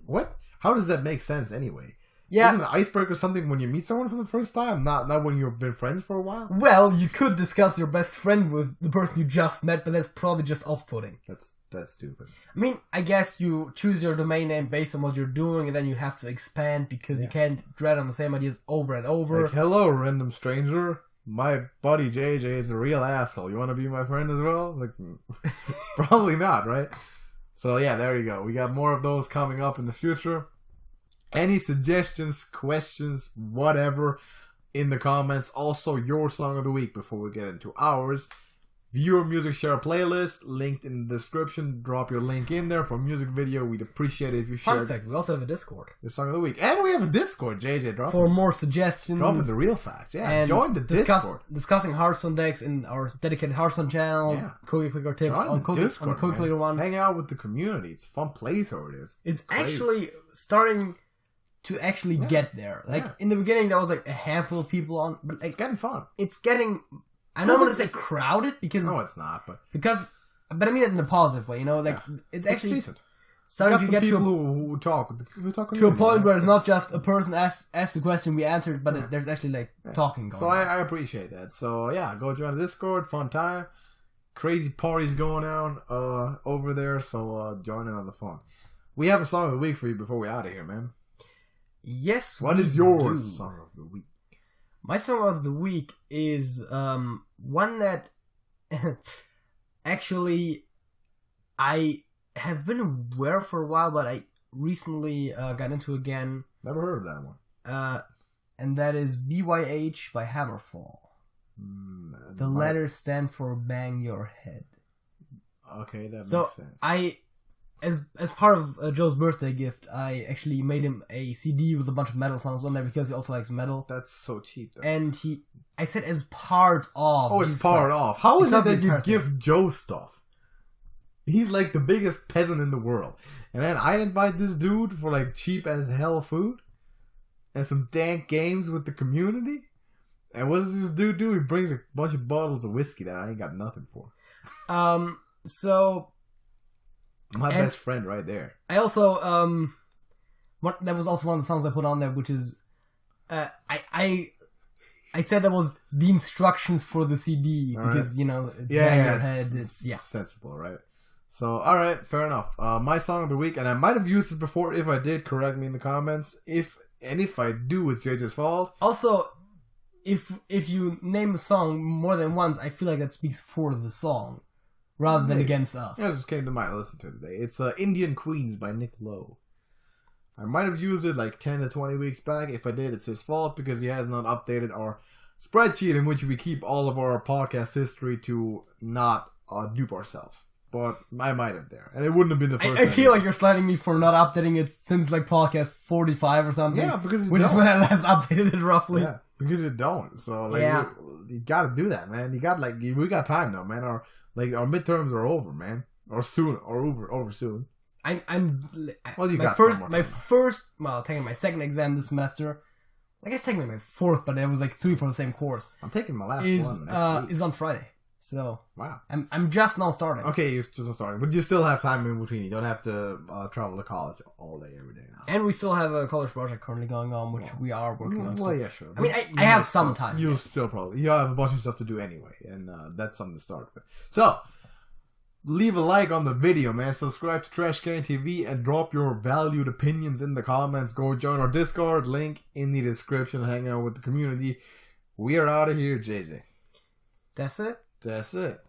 What? How does that make sense anyway? Yeah. Isn't an icebreaker something when you meet someone for the first time? Not when you've been friends for a while? Well, you could discuss your best friend with the person you just met, but that's probably just off-putting. That's stupid. I mean, I guess you choose your domain name based on what you're doing, and then you have to expand because you can't dread on the same ideas over and over. Like, hello, random stranger. My buddy JJ is a real asshole. You want to be my friend as well? Like, probably not, right? So yeah, there you go. We got more of those coming up in the future. Any suggestions, questions, whatever, in the comments. Also, your song of the week before we get into ours. Viewer Music Share playlist, linked in the description. Drop your link in there for a music video. We'd appreciate it if you shared. Fun fact, we also have a Discord. The song of the week. And we have a Discord, JJ. For more suggestions. Dropping the real facts. Yeah, and join the Discord. Discussing Hearthstone decks in our dedicated Hearthstone channel. Yeah. Cookie Clicker tips on the Cookie Clicker one. Hang out with the community. It's a fun place over there. It's actually starting to actually get there. Like, in the beginning, there was like a handful of people on. But like, it's getting fun. It's getting... I don't want to say crowded because... No, it's not, but... But I mean it in a positive way, you know? Like, it's actually... starting to get to who talk to a point where it's not just a person asks the question we answered, but there's actually like talking going on. So I appreciate that. So yeah, go join the Discord, fun time. Crazy parties going on over there, so join in on the fun. We have a song of the week for you before we're out of here, man. Yes, what is your song of the week? My song of the week is one that actually I have been aware for a while, but I recently got into again. Never heard of that one. And that is BYH by Hammerfall. The letters stand for Bang Your Head. Okay, that makes sense. As part of Joe's birthday gift, I actually made him a CD with a bunch of metal songs on there because he also likes metal. That's so cheap, though. And I said as part of. Oh, it's part of. How is it that you give Joe stuff? He's like the biggest peasant in the world. And then I invite this dude for like cheap as hell food and some dank games with the community. And what does this dude do? He brings a bunch of bottles of whiskey that I ain't got nothing for. So... My best friend right there. I also, that was also one of the songs I put on there, which is, I said that was the instructions for the CD, because, you know, it's Bang Your Head. It's sensible, right? So, alright, fair enough. My song of the week, and I might have used this before. If I did, correct me in the comments. If I do, it's JJ's fault. Also, if you name a song more than once, I feel like that speaks for the song rather than against us. Yeah, it just came to mind. I listened to it today. It's Indian Queens by Nick Lowe. I might have used it like 10 to 20 weeks back. If I did, it's his fault because he has not updated our spreadsheet in which we keep all of our podcast history to not dupe ourselves. But I might have there. And it wouldn't have been the first I feel like you're sliding me for not updating it since like podcast 45 or something. Yeah, because which is when I last updated it roughly. Yeah, because you don't. So like, yeah. you gotta do that, man. You got we got time now, man. Our midterms are over, man. Or soon, or over soon. Well, taking my second exam this semester. I guess technically my fourth, but it was like 3 for the same course. I'm taking my last one next week. Is on Friday. So wow, I'm just now starting. Okay, you're just starting, but you still have time in between. You don't have to travel to college all day every day now. And we still have a college project currently going on, which we are working on. Well, yeah, sure. I mean, I have some time. You'll still probably you have a bunch of stuff to do anyway, and that's something to start with. So leave a like on the video, man. Subscribe to TrashcanTV and drop your valued opinions in the comments. Go join our Discord, link in the description. Hang out with the community. We are out of here, JJ. That's it. That's it.